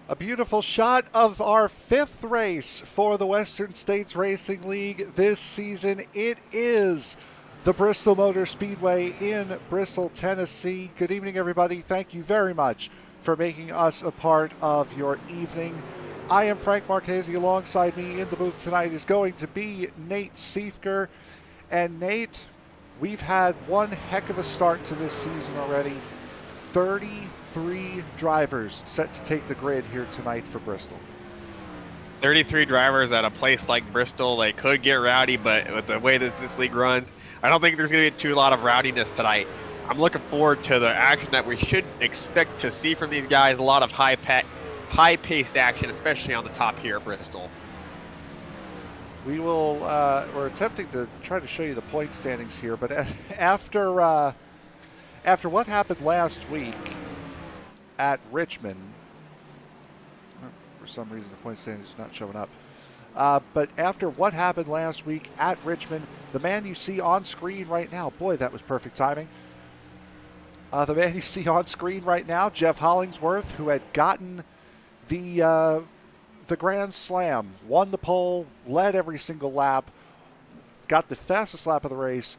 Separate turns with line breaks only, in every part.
A beautiful shot of our fifth race for the Western States Racing League this season. It is the Bristol Motor Speedway in Bristol, Tennessee. Good evening, everybody. Thank you very much for making us a part of your evening. I am Frank Marchese. Alongside me in the booth tonight is going to be Nate Siefker. And Nate, we've had one heck of a start to this season already. 33 drivers set to take the grid here tonight for Bristol.
33 drivers at a place like Bristol. They could get rowdy, but with the way this league runs, I don't think there's going to be a lot of rowdiness tonight. I'm looking forward to the action that we should expect to see from these guys. A lot of high-paced action, especially on the top here at Bristol.
We will, we're attempting to try to show you the point standings here, but after what happened last week at Richmond, for some reason the point standings is not showing up, but after what happened last week at Richmond, the man you see on screen right now, boy, that was perfect timing. The man you see on screen right now, Jeff Hollingsworth, who had gotten the Grand Slam, won the pole, led every single lap, got the fastest lap of the race,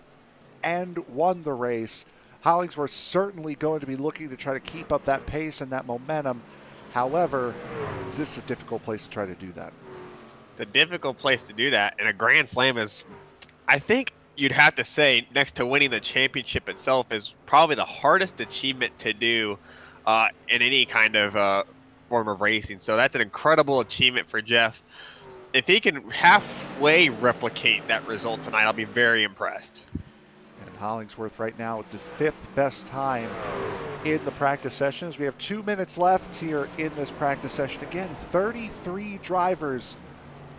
and won the race. Hollingsworth certainly going to be looking to try to keep up that pace and that momentum. However, this is a difficult place to try to do that.
It's a difficult place to do that, and a Grand Slam is, I think you'd have to say, next to winning the championship itself, is probably the hardest achievement to do in any kind of form of racing. So that's an incredible achievement for Jeff. If he can halfway replicate that result tonight, I'll be very impressed.
And Hollingsworth right now with the fifth best time in the practice sessions. We have 2 minutes left here in this practice session. Again, 33 drivers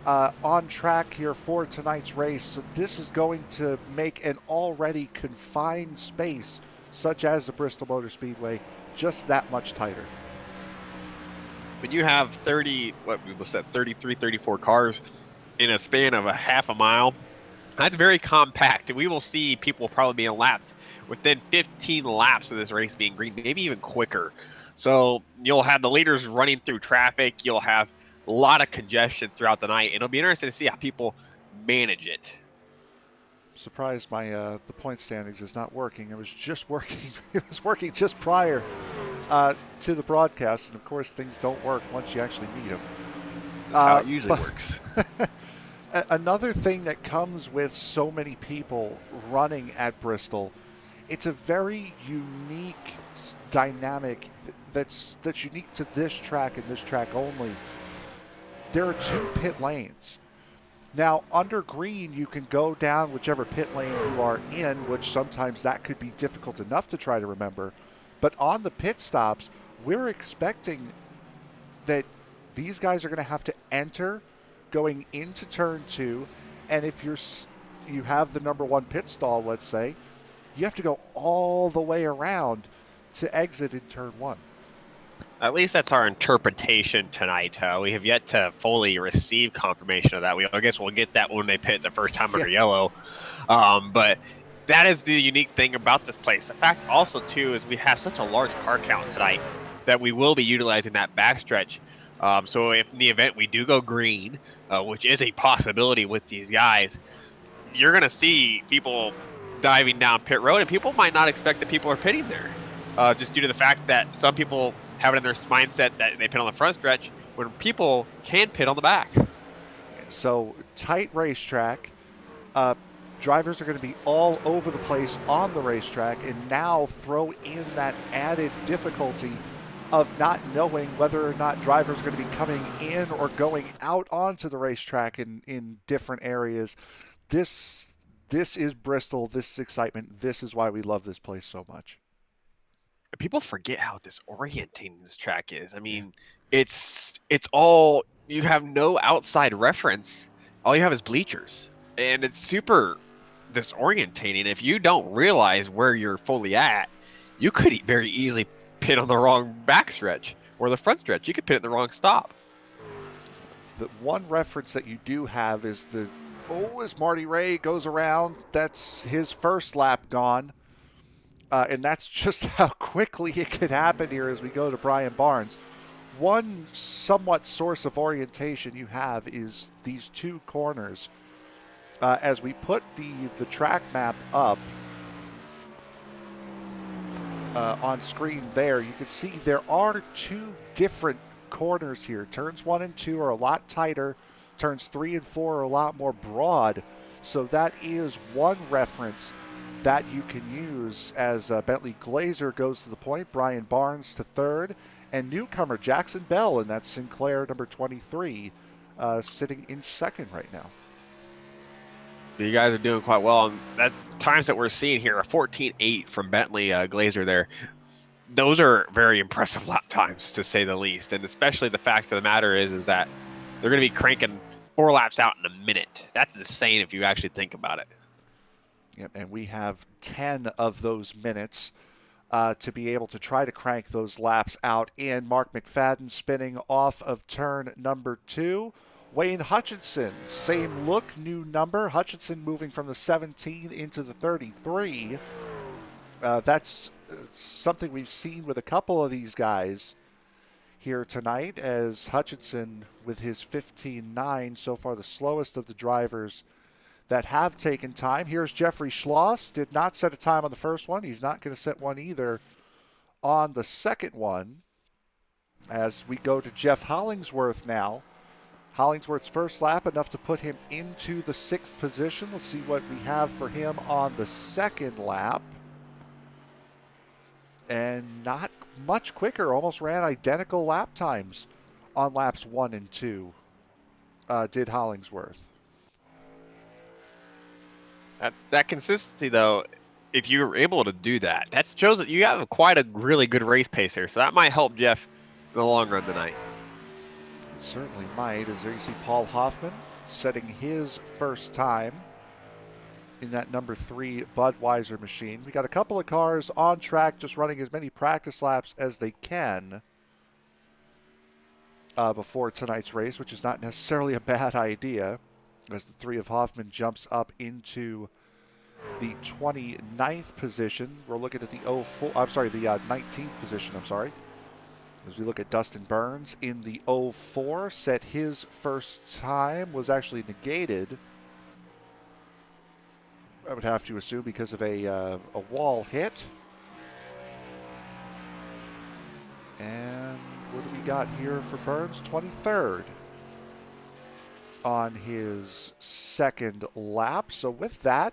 on track here for tonight's race. So this is going to make an already confined space, such as the Bristol Motor Speedway, just that much tighter.
When you have 33, 34 cars in a span of a half a mile, that's very compact. And we will see people probably being lapped within 15 laps of this race being green, maybe even quicker. So you'll have the leaders running through traffic. You'll have a lot of congestion throughout the night. It'll be interesting to see how people manage it.
Surprised my the point standings is not working. It was just working. It was working just prior to the broadcast, and of course things don't work once you actually meet them.
That's how it usually works.
Another thing that comes with so many people running at Bristol, it's a very unique dynamic that's unique to this track and this track only. There are two pit lanes. Now, under green, you can go down whichever pit lane you are in, which sometimes that could be difficult enough to try to remember. But on the pit stops, we're expecting that these guys are going to have to enter going into turn 2. And if you have the number 1 pit stall, let's say, you have to go all the way around to exit in turn 1.
At least that's our interpretation tonight. We have yet to fully receive confirmation of that. I guess we'll get that when they pit the first time under yellow. But that is the unique thing about this place. The fact also, too, is we have such a large car count tonight that we will be utilizing that backstretch. So if in the event we do go green, which is a possibility with these guys, you're going to see people diving down pit road, and people might not expect that people are pitting there. Just due to the fact that some people have it in their mindset that they pit on the front stretch when people can pit on the back.
So tight racetrack. Drivers are going to be all over the place on the racetrack, and now throw in that added difficulty of not knowing whether or not drivers are going to be coming in or going out onto the racetrack in different areas. This is Bristol. This is excitement. This is why we love this place so much.
People forget how disorienting this track is. I mean, it's all, you have no outside reference. All you have is bleachers, and it's super disorientating. If you don't realize where you're fully at, you could very easily pit on the wrong backstretch or the front stretch. You could pit at the wrong stop.
The one reference that you do have is as Marty Ray goes around, that's his first lap gone. And that's just how quickly it could happen here as we go to Brian Barnes. one somewhat source of orientation you have is these two corners. As we put the track map up on screen there, you can see there are two different corners here. Turns 1 and 2 are a lot tighter. Turns 3 and 4 are a lot more broad. So that is one reference that you can use as Bentley Glazer goes to the point, Brian Barnes to third, and newcomer Jackson Bell, and that's Sinclair number 23, sitting in second right now.
You guys are doing quite well. And that times that we're seeing here, a 14.8 from Bentley Glazer there. Those are very impressive lap times, to say the least. And especially the fact of the matter is that they're going to be cranking 4 laps out in a minute. That's insane if you actually think about it.
Yep, and we have 10 of those minutes to be able to try to crank those laps out in. Mark McFadden spinning off of turn number 2. Wayne Hutchinson, same look, new number. Hutchinson moving from the 17 into the 33. That's something we've seen with a couple of these guys here tonight, as Hutchinson with his 15.9, so far the slowest of the drivers that have taken time. Here's Jeffrey Schloss, did not set a time on the first one. He's not going to set one either on the second one. As we go to Jeff Hollingsworth now. Hollingsworth's first lap, enough to put him into the 6th position. Let's see what we have for him on the second lap. And not much quicker, almost ran identical lap times on laps 1 and 2, did Hollingsworth.
That consistency, though, if you're able to do that, that shows that you have quite a really good race pacer. So that might help Jeff in the long run tonight.
It certainly might, as there you see Paul Hoffman setting his first time in that number 3 Budweiser machine. We got a couple of cars on track just running as many practice laps as they can before tonight's race, which is not necessarily a bad idea, as the 3 of Hoffman jumps up into the 29th position. We're looking at the 19th position, as we look at Dustin Burns in the 04, set his first time, was actually negated, I would have to assume, because of a wall hit. And what do we got here for Burns? 23rd on his second lap. So with that,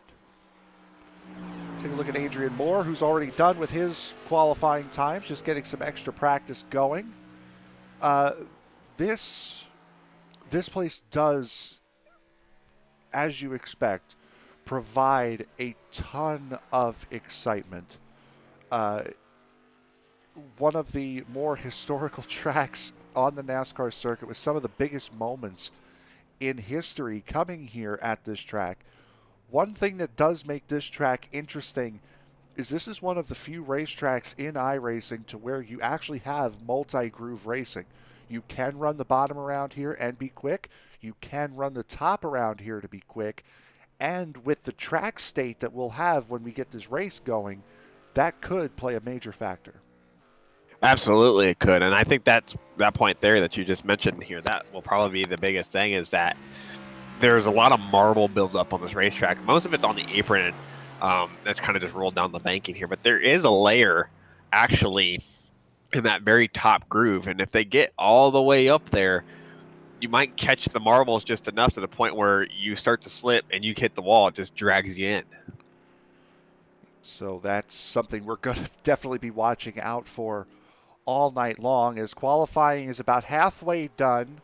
take a look at Adrian Moore, who's already done with his qualifying times, just getting some extra practice going. This place does, as you expect, provide a ton of excitement. One of the more historical tracks on the NASCAR circuit, with some of the biggest moments in history coming here at this track. One thing that does make this track interesting is this is one of the few racetracks in iRacing to where you actually have multi-groove racing. You can run the bottom around here and be quick. You can run the top around here to be quick. And with the track state that we'll have when we get this race going, that could play a major factor.
Absolutely, it could. And I think that point there that you just mentioned here, that will probably be the biggest thing, is that there's a lot of marble buildup on this racetrack. Most of it's on the apron, and that's kind of just rolled down the banking here. But there is a layer actually in that very top groove. And if they get all the way up there, you might catch the marbles just enough to the point where you start to slip and you hit the wall. It just drags you in.
So that's something we're going to definitely be watching out for all night long, as qualifying is about halfway done.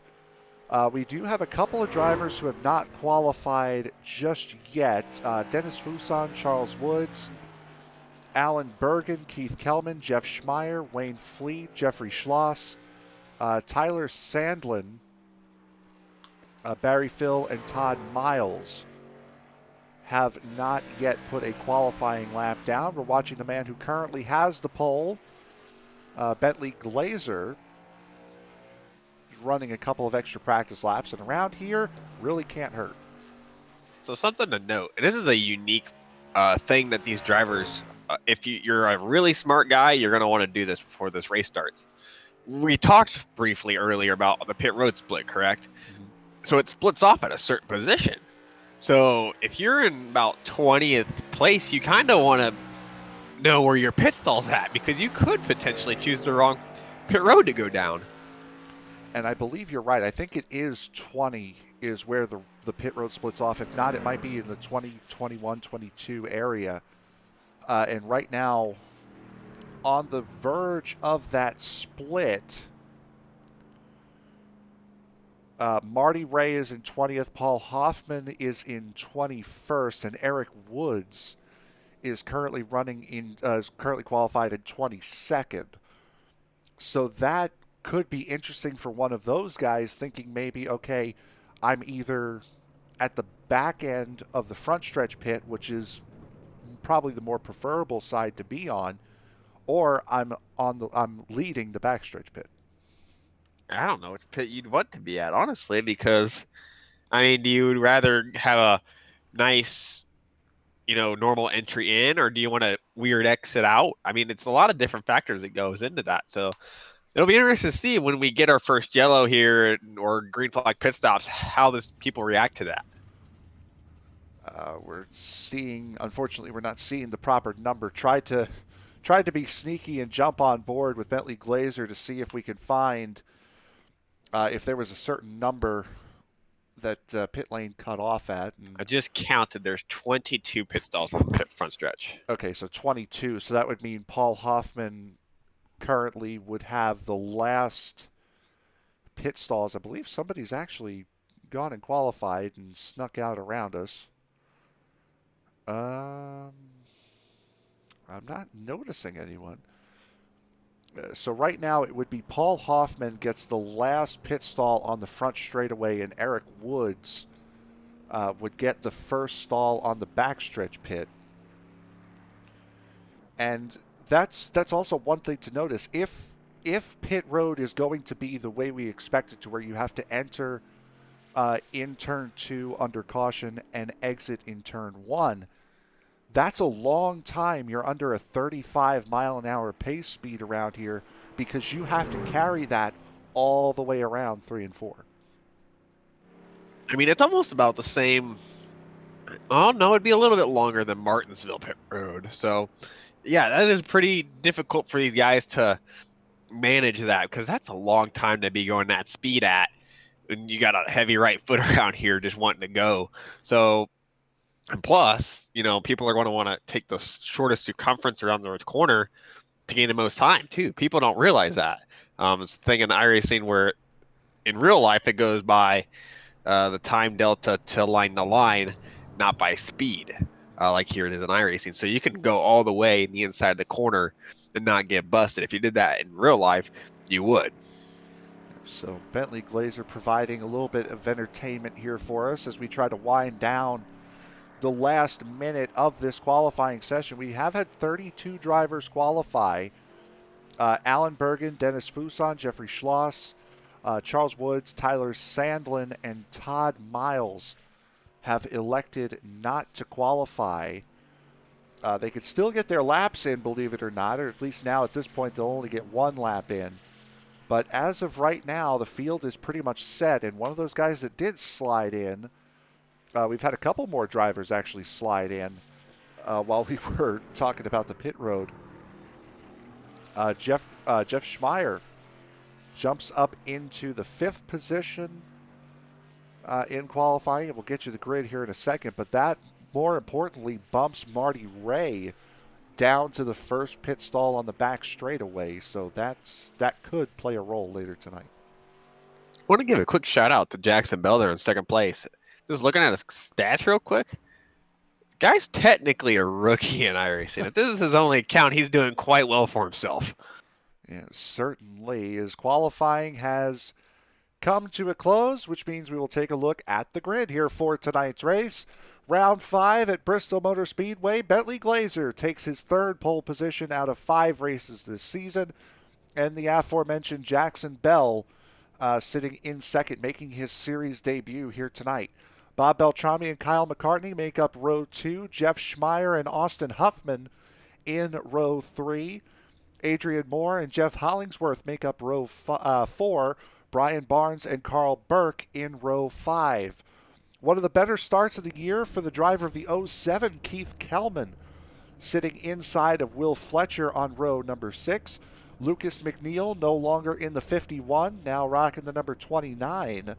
We do have a couple of drivers who have not qualified just yet. Dennis Fuson, Charles Woods, Alan Bergen, Keith Kellman, Jeff Schmeier, Wayne Fleet, Jeffrey Schloss, Tyler Sandlin, Barry Phil, and Todd Miles have not yet put a qualifying lap down. We're watching the man who currently has the pole, Bentley Glazer, running a couple of extra practice laps, and around here really can't hurt.
So something to note, and this is a unique thing that these drivers, if you're a really smart guy, you're going to want to do this before this race starts. we talked briefly earlier about the pit road split, correct?
Mhm.
So it splits off at a certain position. So if you're in about 20th place, you kind of want to know where your pit stall's at, because you could potentially choose the wrong pit road to go down.
And I believe you're right. I think it is 20 is where the pit road splits off. If not, it might be in the 20, 21, 22 area. And right now, on the verge of that split, Marty Ray is in 20th, Paul Hoffman is in 21st, and Eric Woods is currently is currently qualified in 22nd. So that could be interesting for one of those guys, thinking maybe, okay, I'm either at the back end of the front stretch pit, which is probably the more preferable side to be on, or I'm leading the backstretch pit.
I don't know which pit you'd want to be at, honestly, because I mean, do you rather have a nice, normal entry in, or do you want a weird exit out? I mean, it's a lot of different factors that goes into that. So it'll be interesting to see when we get our first yellow here or green flag pit stops, how people react to that.
Unfortunately, we're not seeing the proper number. Tried to be sneaky and jump on board with Bentley Glazer to see if we could find if there was a certain number that pit lane cut off at.
I just counted. There's 22 pit stalls on the pit front stretch.
Okay, so 22. So that would mean Paul Hoffman currently would have the last pit stalls. I believe somebody's actually gone and qualified and snuck out around us. I'm not noticing anyone. So right now it would be Paul Hoffman gets the last pit stall on the front straightaway, and Eric Woods would get the first stall on the backstretch pit. And that's also one thing to notice. If pit road is going to be the way we expect it, to where you have to enter in turn 2 under caution and exit in turn 1, that's a long time you're under a 35 mile an hour pace speed around here, because you have to carry that all the way around 3 and 4.
I mean, it's almost about the same. Oh, no, it'd be a little bit longer than Martinsville pit road. So, yeah, that is pretty difficult for these guys to manage that, because that's a long time to be going that speed at. And you got a heavy right foot around here just wanting to go. So, and plus, people are going to want to take the shortest circumference around the corner to gain the most time, too. People don't realize that. It's a thing in iRacing where in real life it goes by the time delta to line, not by speed, like here it is in iRacing. So you can go all the way in the inside of the corner and not get busted. If you did that in real life, you would.
So Bentley Glazer providing a little bit of entertainment here for us as we try to wind down the last minute of this qualifying session. We have had 32 drivers qualify. Alan Bergen, Dennis Fuson, Jeffrey Schloss, Charles Woods, Tyler Sandlin, and Todd Miles have elected not to qualify. They could still get their laps in, believe it or not, or at least now at this point they'll only get one lap in. But as of right now, the field is pretty much set, and one of those guys that did slide in, we've had a couple more drivers actually slide in while we were talking about the pit road. Jeff Schmeier jumps up into the 5th position in qualifying. And we'll get you the grid here in a second, but that, more importantly, bumps Marty Ray down to the first pit stall on the back straightaway. So that could play a role later tonight.
I want to give a quick shout out to Jackson Bell there in 2nd place. Just looking at his stats real quick. Guy's technically a rookie in iRacing. If this is his only account, he's doing quite well for himself.
Yeah, certainly. His qualifying has come to a close, which means we will take a look at the grid here for tonight's race. Round 5 at Bristol Motor Speedway. Bentley Glazer takes his 3rd pole position out of 5 races this season. And the aforementioned Jackson Bell sitting in 2nd, making his series debut here tonight. Bob Beltrami and Kyle McCartney make up row 2. Jeff Schmeier and Austin Huffman in row 3. Adrian Moore and Jeff Hollingsworth make up row 4. Brian Barnes and Carl Burke in row 5. One of the better starts of the year for the driver of the 07, Keith Kellman, sitting inside of Will Fletcher on row number 6. Lucas McNeil no longer in the 51, now rocking the number 29.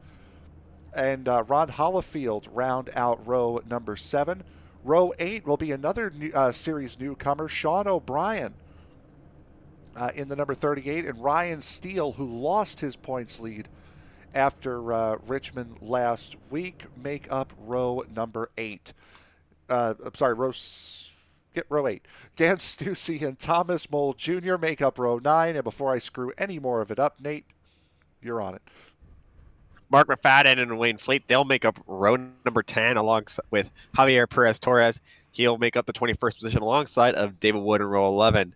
And Ron Hollifield round out row number 7. Row 8 will be another series newcomer, Sean O'Brien, in the number 38, and Ryan Steele, who lost his points lead after Richmond last week, make up row number 8. I'm sorry, row 8. Dan Stussy and Thomas Mole Jr. make up row 9, and before I screw any more of it up, Nate, you're on it.
Mark McFadden and Wayne Fleet, they'll make up row number 10 along with Javier Perez-Torres. He'll make up the 21st position alongside of David Wood in row 11.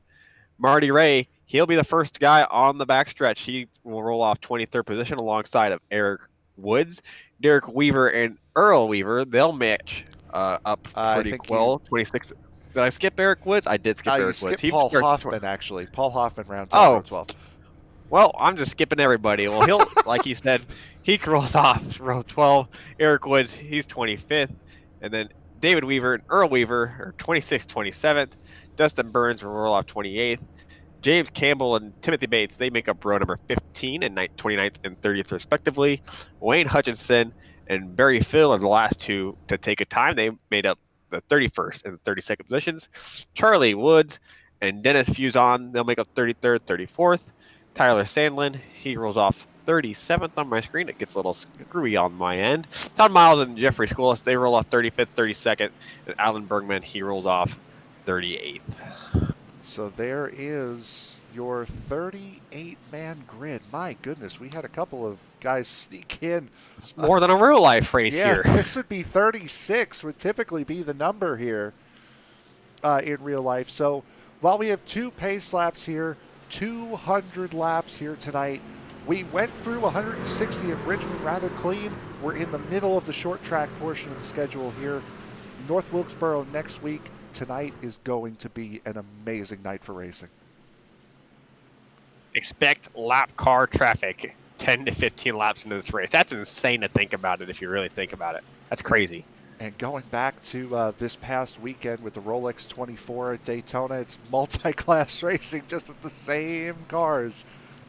Marty Ray, he'll be the first guy on the backstretch. He will roll off 23rd position alongside of Eric Woods. Derek Weaver and Earl Weaver, they'll match up pretty well. 26. Did I skip Eric Woods? I did skip Eric Woods.
Paul Hoffman, actually. Paul Hoffman rounds out row 12.
Well, I'm just skipping everybody. Well, he'll, like he said, he rolls off row 12. Eric Woods, he's 25th. And then David Weaver and Earl Weaver are 26th, 27th. Dustin Burns will roll off 28th. James Campbell and Timothy Bates, they make up row number 15 and 29th and 30th respectively. Wayne Hutchinson and Barry Phil are the last two to take a time. They made up the 31st and 32nd positions. Charlie Woods and Dennis Fuson, they'll make up 33rd, 34th. Tyler Sandlin, he rolls off 37th on my screen. It gets a little screwy on my end. Todd Miles and Jeffrey Schoolis, they roll off 35th, 32nd. And Alan Bergman, he rolls off 38th.
So there is your 38-man grid. My goodness, we had a couple of guys sneak in.
It's more than a real-life race here.
This would be 36, would typically be the number here in real life. So while we have 2 pace laps here, 200 laps here tonight, we went through 160 at Richmond rather clean. We're in the middle of the short track portion of the schedule here. North Wilkesboro next week. Tonight is going to be an amazing night for racing.
Expect lap car traffic 10 to 15 laps into this race. That's insane to think about it if you really think about it. That's crazy.
And going back to this past weekend with the Rolex 24 at Daytona, it's multi-class racing just with the same cars.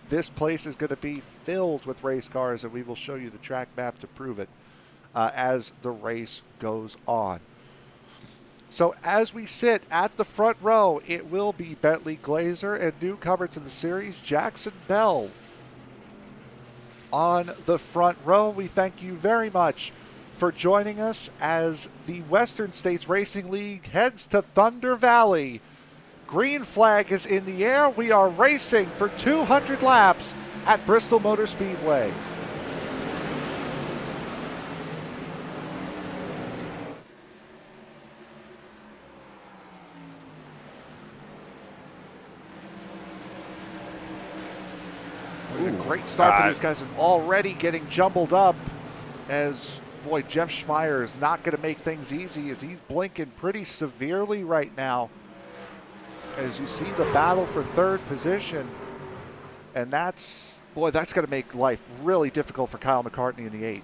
This place is going to be filled with race cars, and we will show you the track map to prove it as the race goes on. So as we sit at the front row, it will be Bentley Glazer and newcomer to the series, Jackson Bell. On the front row, we thank you very much for joining us as the Western States Racing League heads to Thunder Valley. Green flag is in the air. We are racing for 200 laps at Bristol Motor Speedway. A great start for these guys, and already getting jumbled up as, boy, Jeff Schmeier is not going to make things easy as he's blinking pretty severely right now as you see the battle for third position. And that's going to make life really difficult for Kyle McCartney in the 8.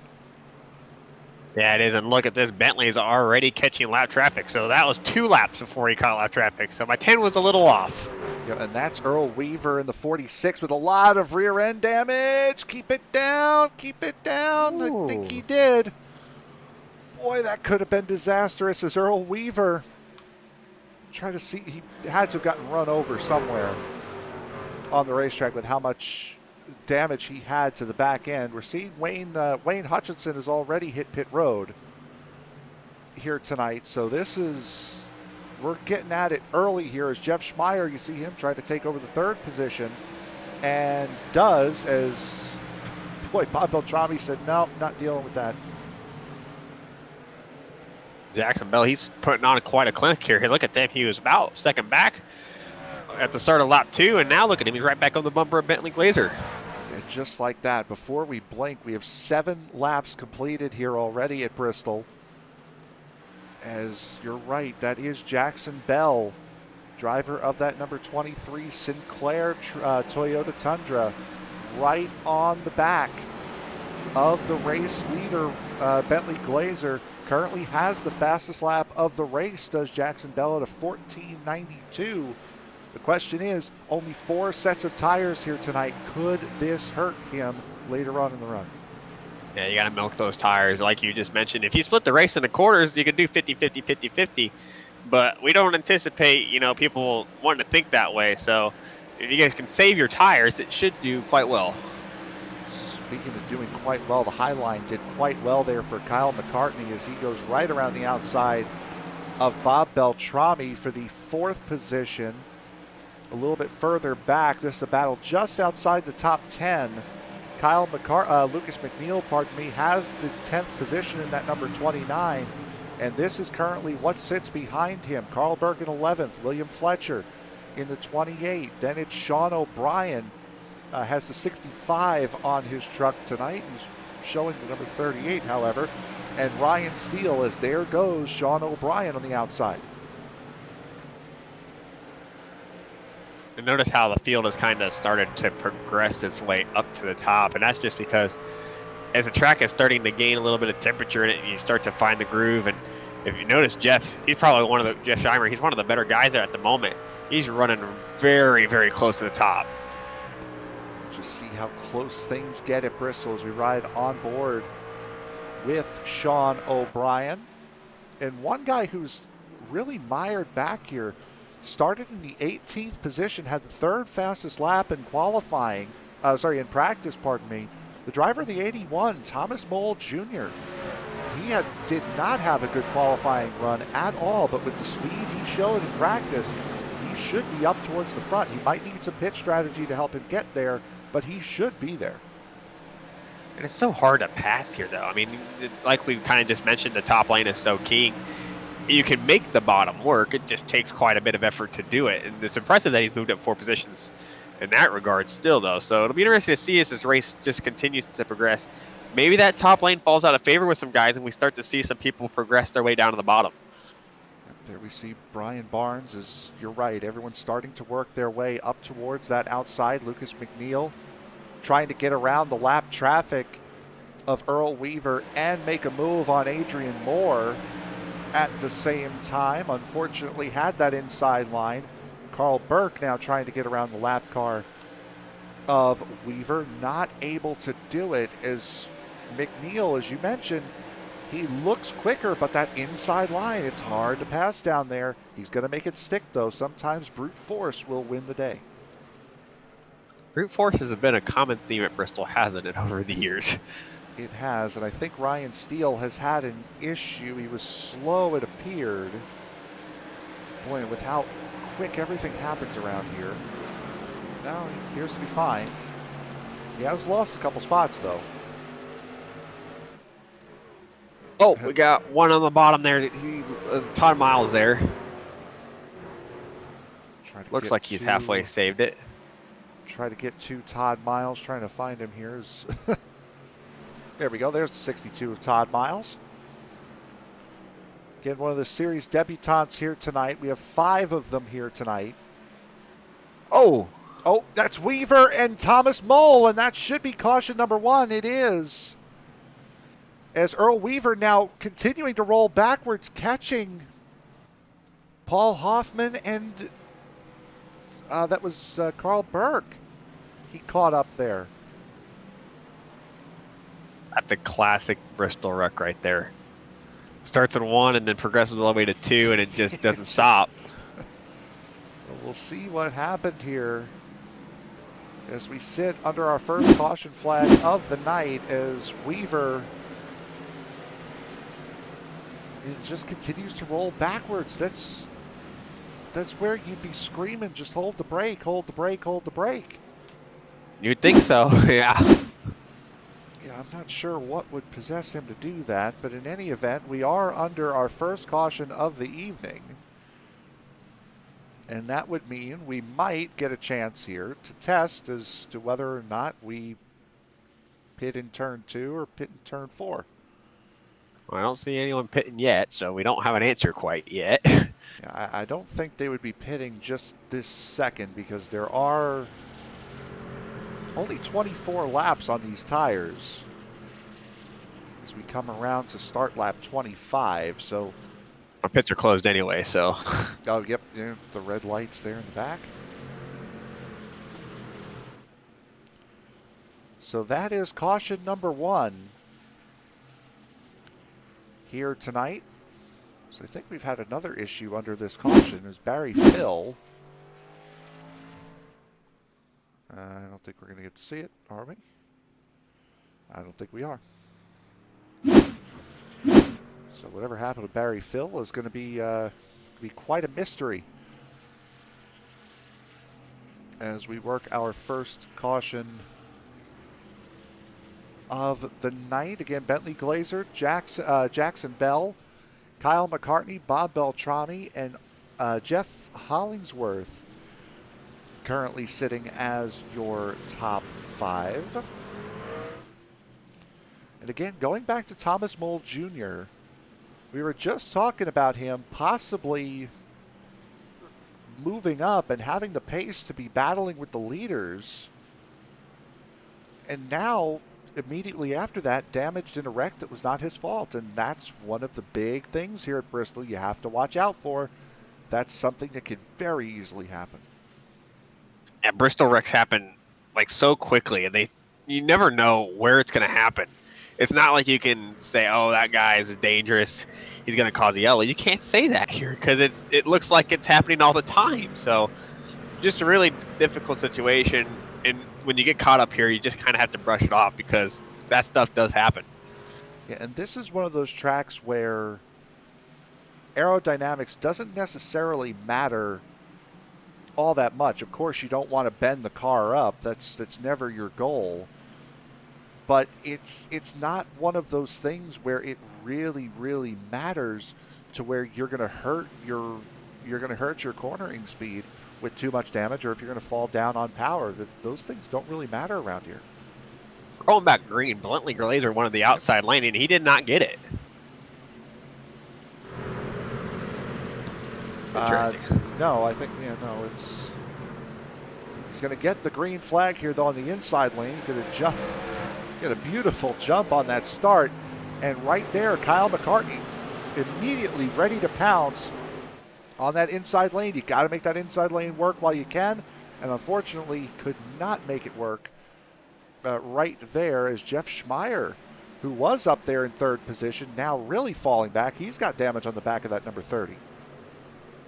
Yeah, it is. And look at this. Bentley's already catching lap traffic. So that was 2 laps before he caught lap traffic. So my 10 was a little off.
Yeah, and that's Earl Weaver in the 46 with a lot of rear end damage. Keep it down. Keep it down. Ooh. I think he did. Boy, that could have been disastrous as Earl Weaver tried to see. He had to have gotten run over somewhere on the racetrack with how much damage he had to the back end. We're seeing Wayne Hutchinson has already hit pit road here tonight. So we're getting at it early here as Jeff Schmeier, you see him try to take over the 3rd position and does, as boy, Bob Beltrami said, no, not dealing with that.
Jackson Bell, he's putting on quite a clinic here. Hey, look at that. He was about second back at the start of lap 2, and now look at him. He's right back on the bumper of Bentley Glazer.
And just like that, before we blink, we have 7 laps completed here already at Bristol. As you're right, that is Jackson Bell driver of that number 23 Sinclair Toyota Tundra, right on the back of the race leader, Bentley Glazer. Currently has the fastest lap of the race, does Jackson Bell at a 14:92. The question is, only 4 sets of tires here tonight. Could this hurt him later on in the run?
Yeah, you got to milk those tires like you just mentioned. If you split the race into quarters, you could do 50-50, 50-50. But we don't anticipate, people wanting to think that way. So if you guys can save your tires, it should do quite well.
Speaking of doing quite well, the Highline did quite well there for Kyle McCartney as he goes right around the outside of Bob Beltrami for the 4th position. A little bit further back, this is a battle just outside the top 10. Lucas McNeil, has the 10th position in that number 29. And this is currently what sits behind him. Carl Burke in 11th, William Fletcher in the 28. Then it's Sean O'Brien, has the 65 on his truck tonight. He's showing the number 38, however. And Ryan Steele, as there goes Sean O'Brien on the outside.
And notice how the field has kind of started to progress its way up to the top, and that's just because as the track is starting to gain a little bit of temperature in it, you start to find the groove. And if you notice Jeff, he's probably Jeff Scheimer, he's one of the better guys there at the moment. He's running very, very close to the top.
Just see how close things get at Bristol as we ride on board with Sean O'Brien. And one guy who's really mired back here, started in the 18th position, had the 3rd fastest lap in in practice, The driver of the 81, Thomas Mole Jr. He did not have a good qualifying run at all, but with the speed he showed in practice, he should be up towards the front. He might need some pit strategy to help him get there, but he should be there.
And it's so hard to pass here, though. I mean, like we kind of just mentioned, the top lane is so key. You can make the bottom work. It just takes quite a bit of effort to do it. And it's impressive that he's moved up 4 positions in that regard still, though. So it'll be interesting to see as this race just continues to progress. Maybe that top lane falls out of favor with some guys and we start to see some people progress their way down to the bottom.
There we see Brian Barnes. You're right. Everyone's starting to work their way up towards that outside. Lucas McNeil trying to get around the lap traffic of Earl Weaver and make a move on Adrian Moore at the same time. Unfortunately had that inside line. Carl Burke now trying to get around the lap car of Weaver, not able to do it as McNeil, as you mentioned, he looks quicker, but that inside line, it's hard to pass down there. He's going to make it stick, though. Sometimes brute force will win the day.
Brute force has been a common theme at Bristol, hasn't it, over the years?
It has, and I think Ryan Steele has had an issue. He was slow, it appeared. Boy, with how quick everything happens around here. Now he appears to be fine. He has lost a couple spots, though.
Oh, we got one on the bottom there. Todd Miles there. Looks like he's halfway saved it.
Try to get to Todd Miles, trying to find him here. There we go. There's the 62 of Todd Miles. Again, one of the series debutantes here tonight. We have 5 of them here tonight. Oh, that's Weaver and Thomas Mole, and that should be caution number 1. It is. As Earl Weaver now continuing to roll backwards, catching Paul Hoffman, and that was Carl Burke. He caught up there.
At the classic Bristol wreck right there. Starts at 1 and then progresses all the way to 2, and it just doesn't stop.
We'll see what happened here as we sit under our first caution flag of the night, as Weaver just continues to roll backwards. That's where you'd be screaming, just hold the brake, hold the brake, hold the brake.
You'd think so, yeah.
Yeah, I'm not sure what would possess him to do that, but in any event, we are under our first caution of the evening. And that would mean we might get a chance here to test as to whether or not we pit in turn 2 or pit in turn 4.
Well, I don't see anyone pitting yet, so we don't have an answer quite yet.
I don't think they would be pitting just this second because there are only 24 laps on these tires as we come around to start lap 25. So
Our pits are closed anyway, so.
oh, yep, the red lights there in the back. So that is caution number 1 here tonight. So I think we've had another issue under this caution is Barry Phil. I don't think we're going to get to see it, are we? I don't think we are. So whatever happened to Barry Phil is going to be quite a mystery as we work our first caution of the night. Again, Bentley Glazer, Jackson Bell, Kyle McCartney, Bob Beltrami, and Jeff Hollingsworth currently sitting as your top 5. And again, going back to Thomas Mole Jr., we were just talking about him possibly moving up and having the pace to be battling with the leaders. And now, immediately after that, damaged in a wreck that was not his fault. And that's one of the big things here at Bristol you have to watch out for. That's something that could very easily happen.
And Bristol wrecks happen like so quickly, and you never know where it's going to happen. It's not like you can say, oh, that guy is dangerous, he's going to cause a yellow. You can't say that here because it looks like it's happening all the time. So just a really difficult situation. And when you get caught up here, you just kind of have to brush it off because that stuff does happen.
Yeah, and this is one of those tracks where aerodynamics doesn't necessarily matter all that much. Of course, you don't want to bend the car up. That's never your goal. But it's not one of those things where it really, really matters to where you're going to hurt your cornering speed with too much damage, or if you're going to fall down on power. Those things don't really matter around here.
Going back green, Bentley Glazer wanted the outside lane, and he did not get it. Interesting.
No, I think it's. He's going to get the green flag here though on the inside lane. He's going to jump. Get a beautiful jump on that start, and right there, Kyle McCartney immediately ready to pounce on that inside lane. You got to make that inside lane work while you can, and unfortunately could not make it work right there as Jeff Schmeier, who was up there in 3rd position, now really falling back. He's got damage on the back of that number 30.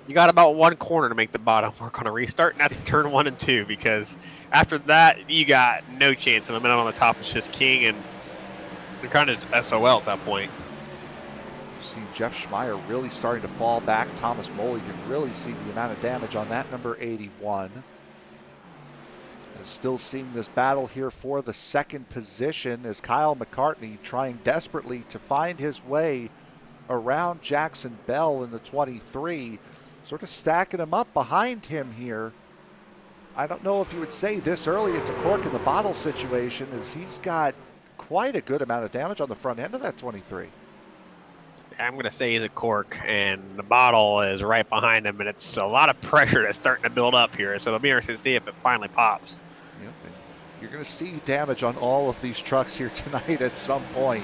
You got about 1 corner to make the bottom work on a restart, and that's turn 1 and 2, because after that, you got no chance. And the minute on the top is just king, and you're kind of SOL at that point.
You see Jeff Schmeier really starting to fall back. Thomas Mole, you can really see the amount of damage on that number 81. And still seeing this battle here for the 2nd position as Kyle McCartney trying desperately to find his way around Jackson Bell in the 23. Sort of stacking him up behind him here. I don't know if you would say this early it's a cork in the bottle situation, as he's got quite a good amount of damage on the front end of that 23.
I'm going to say he's a cork, and the bottle is right behind him, and it's a lot of pressure that's starting to build up here. So it'll be interesting to see if it finally pops.
Yep. You're going to see damage on all of these trucks here tonight at some point.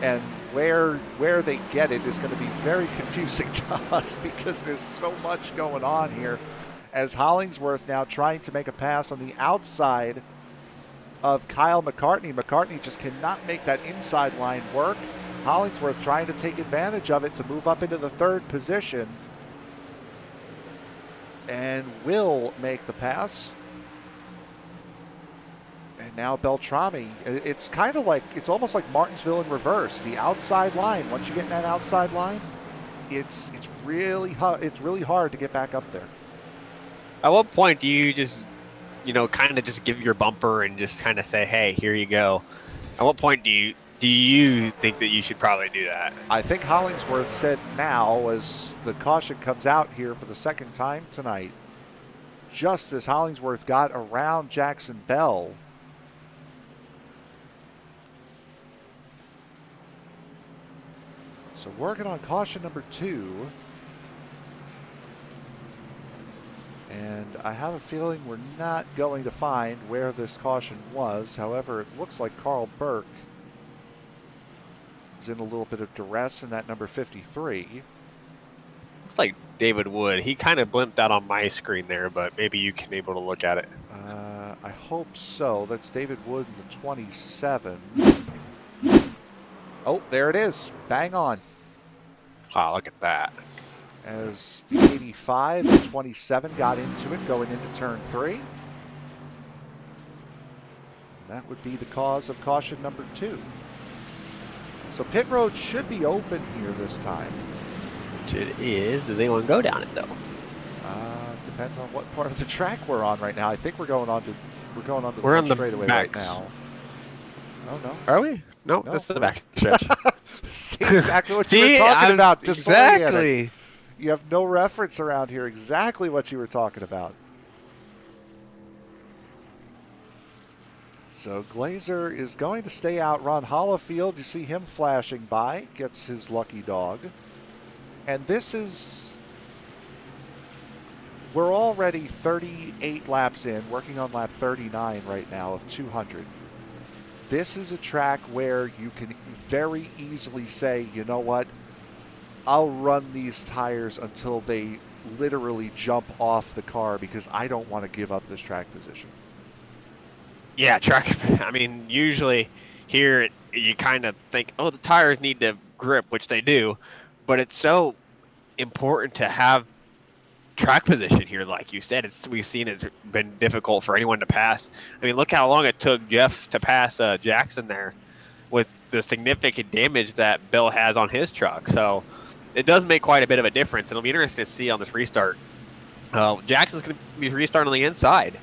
And where they get it is going to be very confusing to us because there's so much going on here. As Hollingsworth now trying to make a pass on the outside of Kyle McCartney. McCartney just cannot make that inside line work. Hollingsworth trying to take advantage of it to move up into the 3rd position. And will make the pass. And now Beltrami, it's kind of like, it's almost like Martinsville in reverse. The outside line, once you get in that outside line, it's really hard to get back up there.
At what point do you just, kind of just give your bumper and just kind of say, hey, here you go? At what point do you think that you should probably do that?
I think Hollingsworth said now, as the caution comes out here for the 2nd time tonight, just as Hollingsworth got around Jackson Bell. So working on caution number 2. And I have a feeling we're not going to find where this caution was. However, it looks like Carl Burke is in a little bit of duress in that number 53.
Looks like David Wood. He kind of blimped out on my screen there, but maybe you can be able to look at it.
I hope so. That's David Wood in the 27. Oh, there it is. Bang on.
Wow, look at that.
As the 85 and 27 got into it going into turn 3. That would be the cause of caution number 2. So pit road should be open here this time.
Which it is. Does anyone go down it though?
Depends on what part of the track we're on right now. I think we're going on to the
We're on the
straightaway
back
right now. Oh no.
Are we? No, that's the back stretch.
See exactly what you were talking about.
Exactly.
You have no reference around here. Exactly what you were talking about. So Glazer is going to stay out. Ron Hollifield, you see him flashing by, gets his lucky dog. And this is, we're already 38 laps in, working on lap 39 right now of 200. This is a track where you can very easily say, you know what, I'll run these tires until they literally jump off the car because I don't want to give up this track position.
Yeah, I mean, usually here you kind of think, oh, the tires need to grip, which they do, but it's so important to have track position here. Like you said, we've seen it's been difficult for anyone to pass. I mean, look how long it took Jeff to pass Jackson there with the significant damage that Bill has on his truck. So it does make quite a bit of a difference. It'll be interesting to see on this restart. Jackson's going to be restarting on the inside.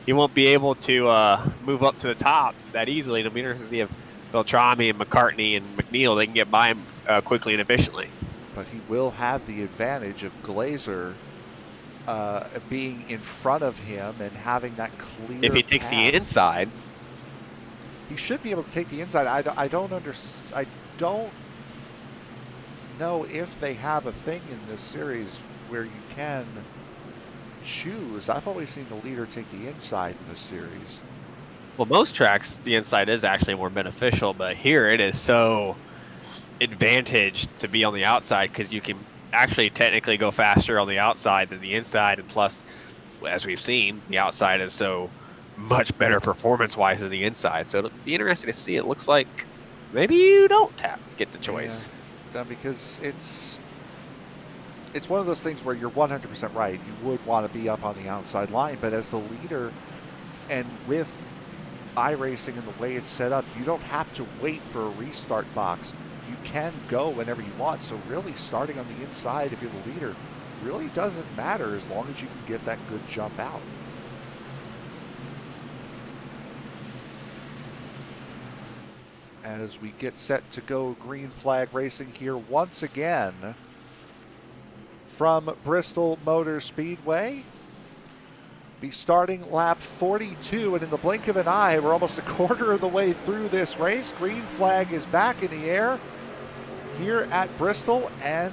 He won't be able to move up to the top that easily. It'll be interesting to see if Beltrami and McCartney and McNeil, they can get by him quickly and efficiently.
But he will have the advantage of Glazer being in front of him and having that clear
If he takes
path.
the inside.
He should be able to take the inside. I don't know if they have a thing in this series where you can choose. I've always seen the leader take the inside in this series.
Well, most tracks, the inside is actually more beneficial, but here it is so advantaged to be on the outside because you can actually technically go faster on the outside than the inside, and plus, as we've seen, the outside is so much better performance-wise than the inside. So it'll be interesting to see. It looks like maybe you don't get the choice.
Yeah, because it's one of those things where you're 100% right. You would want to be up on the outside line, but as the leader and with iRacing and the way it's set up, you don't have to wait for a restart box. You can go whenever you want. So really starting on the inside, if you're the leader, really doesn't matter as long as you can get that good jump out. As we get set to go green flag racing here once again from Bristol Motor Speedway. Be starting lap 42, and in the blink of an eye, we're almost a quarter of the way through this race. Green flag is back in the air here at Bristol, and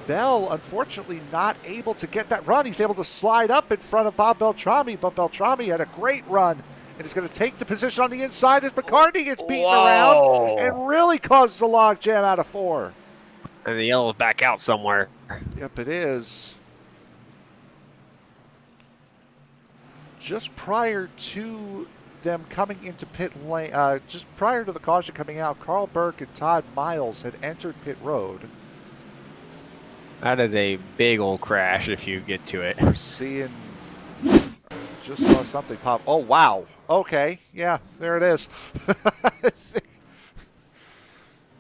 Bell, unfortunately, not able to get that run. He's able to slide up in front of Bob Beltrami, but Beltrami had a great run and is going to take the position on the inside as McCartney gets beaten around and really causes a log jam out of 4.
And the yellow's back out somewhere.
Yep, it is. Just prior to them coming into pit lane, just prior to the caution coming out, Carl Burke and Todd Miles had entered pit road.
That is a big old crash if you get to it.
We're seeing, just saw something pop. Oh, wow. Okay, yeah, there it is.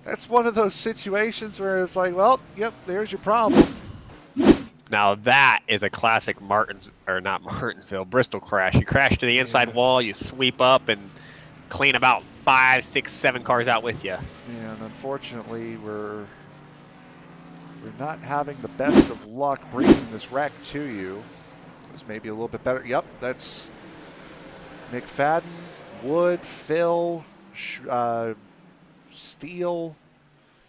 That's one of those situations where it's like, well, yep, there's your problem.
Now that is a classic Bristol crash. You crash to the inside wall, you sweep up and clean about 5, 6, 7 cars out with you.
Yeah, and unfortunately, we're not having the best of luck bringing this wreck to you. It was maybe a little bit better. Yep, that's McFadden, Wood, Phil, Steele.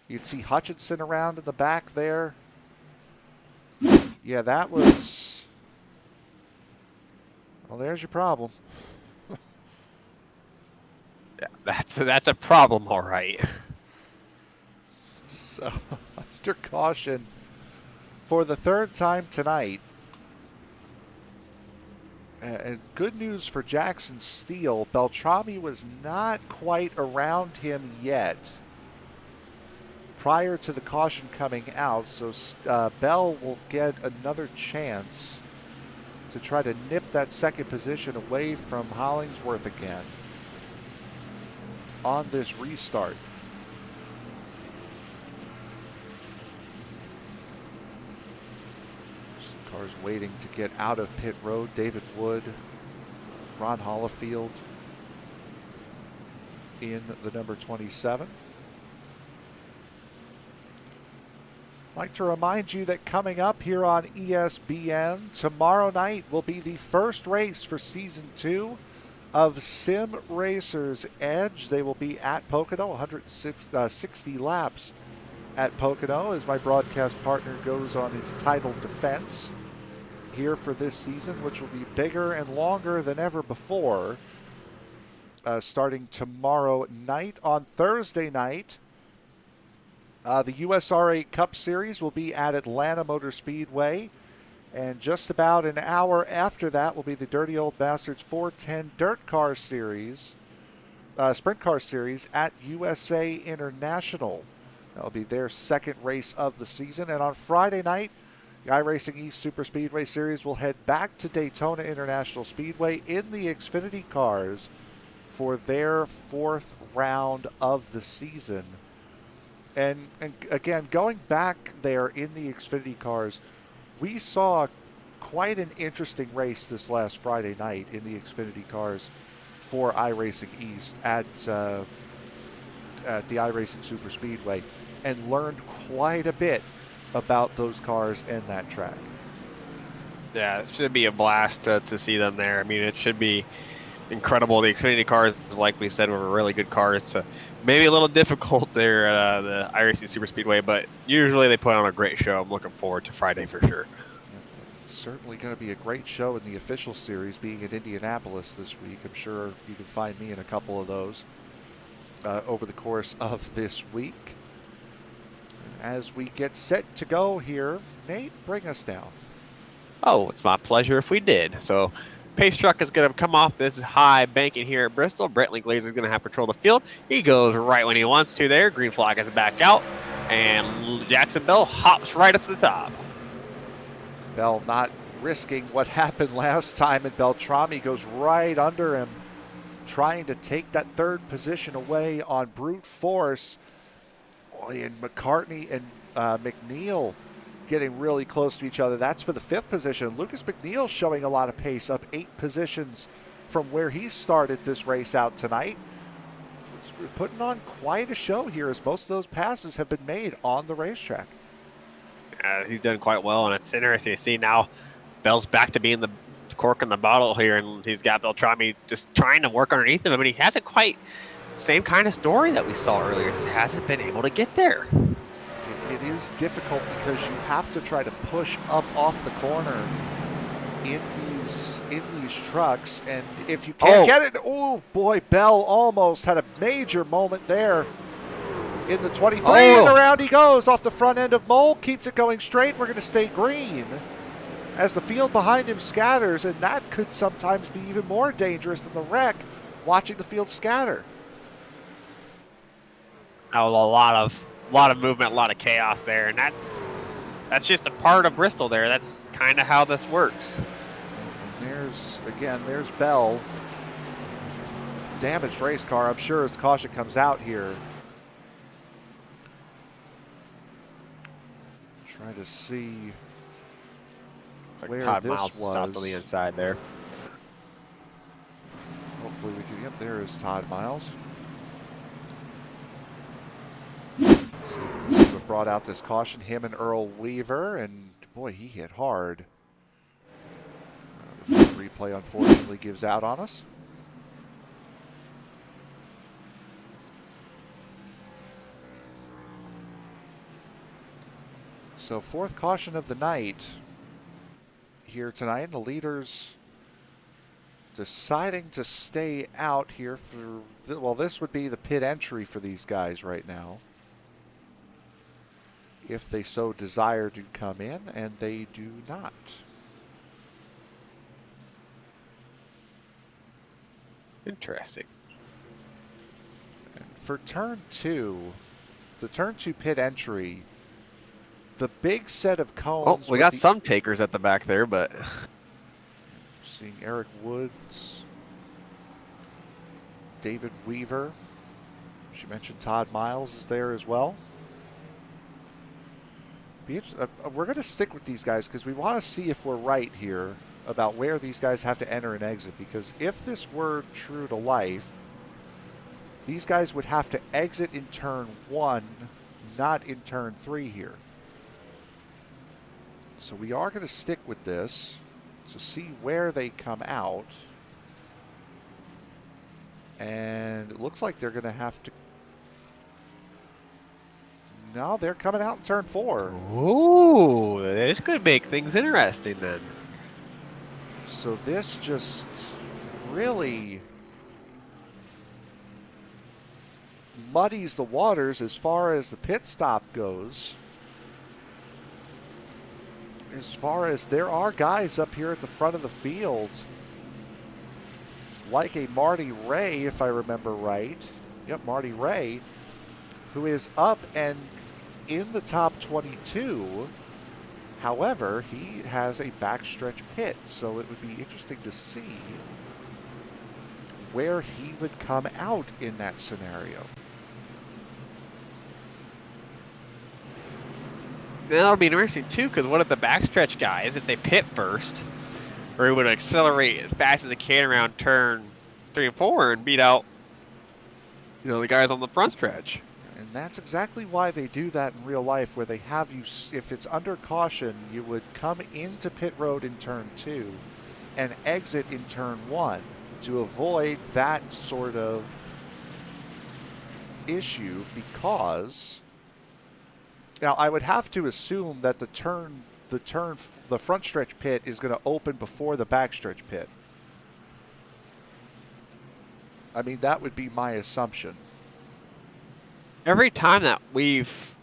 You'd see Hutchinson around in the back there. Yeah, that was Well, there's your problem.
Yeah, that's a problem, all right.
So, under caution for the third time tonight. Good news for Jackson Steele. Beltrami was not quite around him yet prior to the caution coming out, so Bell will get another chance to try to nip that second position away from Hollingsworth again on this restart. Some cars waiting to get out of pit road. David Wood, Ron Hollifield in the number 27. I'd like to remind you that coming up here on ESPN tomorrow night will be the first race for Season 2 of Sim Racers Edge. They will be at Pocono, 160 laps at Pocono as my broadcast partner goes on his title defense here for this season, which will be bigger and longer than ever before, starting tomorrow night. On Thursday night, the USRA Cup Series will be at Atlanta Motor Speedway, and just about an hour after that will be the Dirty Old Bastards 410 Dirt Car Series, Sprint Car Series at USA International. That'll be their second race of the season. And on Friday night, the iRacing East Super Speedway Series will head back to Daytona International Speedway in the Xfinity cars for their fourth round of the season. And again, going back there in the Xfinity cars, we saw quite an interesting race this last Friday night in the Xfinity cars for iRacing East at the iRacing Super Speedway, and learned quite a bit about those cars and that track.
Yeah, it should be a blast to see them there. I mean, it should be incredible. The Xfinity cars, like we said, were really good cars. So maybe a little difficult there at the iRacing Super Speedway, but usually they put on a great show. I'm looking forward to Friday for sure.
It's certainly going to be a great show in the official series, being in Indianapolis this week. I'm sure you can find me in a couple of those over the course of this week. As we get set to go here, Nate, bring us down.
Oh, it's my pleasure if we did. So pace truck is going to come off this high banking here at Bristol. Bentley Glazer is going to have control of the field. He goes right when he wants to there. Green flag is back out. And Jackson Bell hops right up to the top.
Bell not risking what happened last time, and Beltrami goes right under him, trying to take that third position away on brute force. And McCartney and McNeil getting really close to each other. That's for the fifth position. Lucas McNeil showing a lot of pace, up 8 positions from where he started this race out tonight. It's putting on quite a show here, as most of those passes have been made on the racetrack.
He's done quite well, and it's interesting to see now Bell's back to being the cork in the bottle here, and he's got Beltrami just trying to work underneath him. I mean, he hasn't quite same kind of story that we saw earlier. He hasn't been able to get there.
It is difficult because you have to try to push up off the corner in these trucks, and if you can't get it, oh boy, Bell almost had a major moment there in the 23, and around he goes off the front end of Mole, keeps it going straight. We're going to stay green as the field behind him scatters, and that could sometimes be even more dangerous than the wreck, watching the field scatter.
That was a lot of movement, a lot of chaos there, and that's just a part of Bristol there. That's kind of how this works.
And there's Bell. Damaged race car, I'm sure, as the caution comes out here. Trying to see where
Todd
this
Miles
was.
Stopped on the inside there.
Hopefully we can get there. Is Todd Miles. See what brought out this caution. Him and Earl Weaver, and boy, he hit hard. The replay unfortunately gives out on us. So fourth caution of the night here tonight. The leaders deciding to stay out here for, well, this would be the pit entry for these guys right now, if they so desire to come in, and they do not.
Interesting.
And for turn 2, the turn 2 pit entry, the big set of cones.
Oh, we got some takers at the back there, but
seeing Eric Woods, David Weaver. She mentioned Todd Miles is there as well. We're going to stick with these guys because we want to see if we're right here about where these guys have to enter and exit. Because if this were true to life, these guys would have to exit in turn 1, not in turn 3 here. So we are going to stick with this to see where they come out. And it looks like they're going to have to. No, they're coming out in turn 4.
ooh, this could make things interesting then.
So this just really muddies the waters as far as the pit stop goes. As far as there are guys up here at the front of the field, like a Marty Ray, if I remember right. Yep, Marty Ray, who is up and in the top 22. However, he has a backstretch pit, so it would be interesting to see where he would come out in that scenario.
That'll be interesting too, because what if the backstretch guys, if they pit first, or would accelerate as fast as they can around turn 3 and 4 and beat out, the guys on the front stretch?
And that's exactly why they do that in real life, where they have you, if it's under caution, you would come into pit road in turn 2 and exit in turn 1 to avoid that sort of issue. Because now I would have to assume that the front stretch pit is going to open before the backstretch pit. I mean, that would be my assumption.
Every time that we've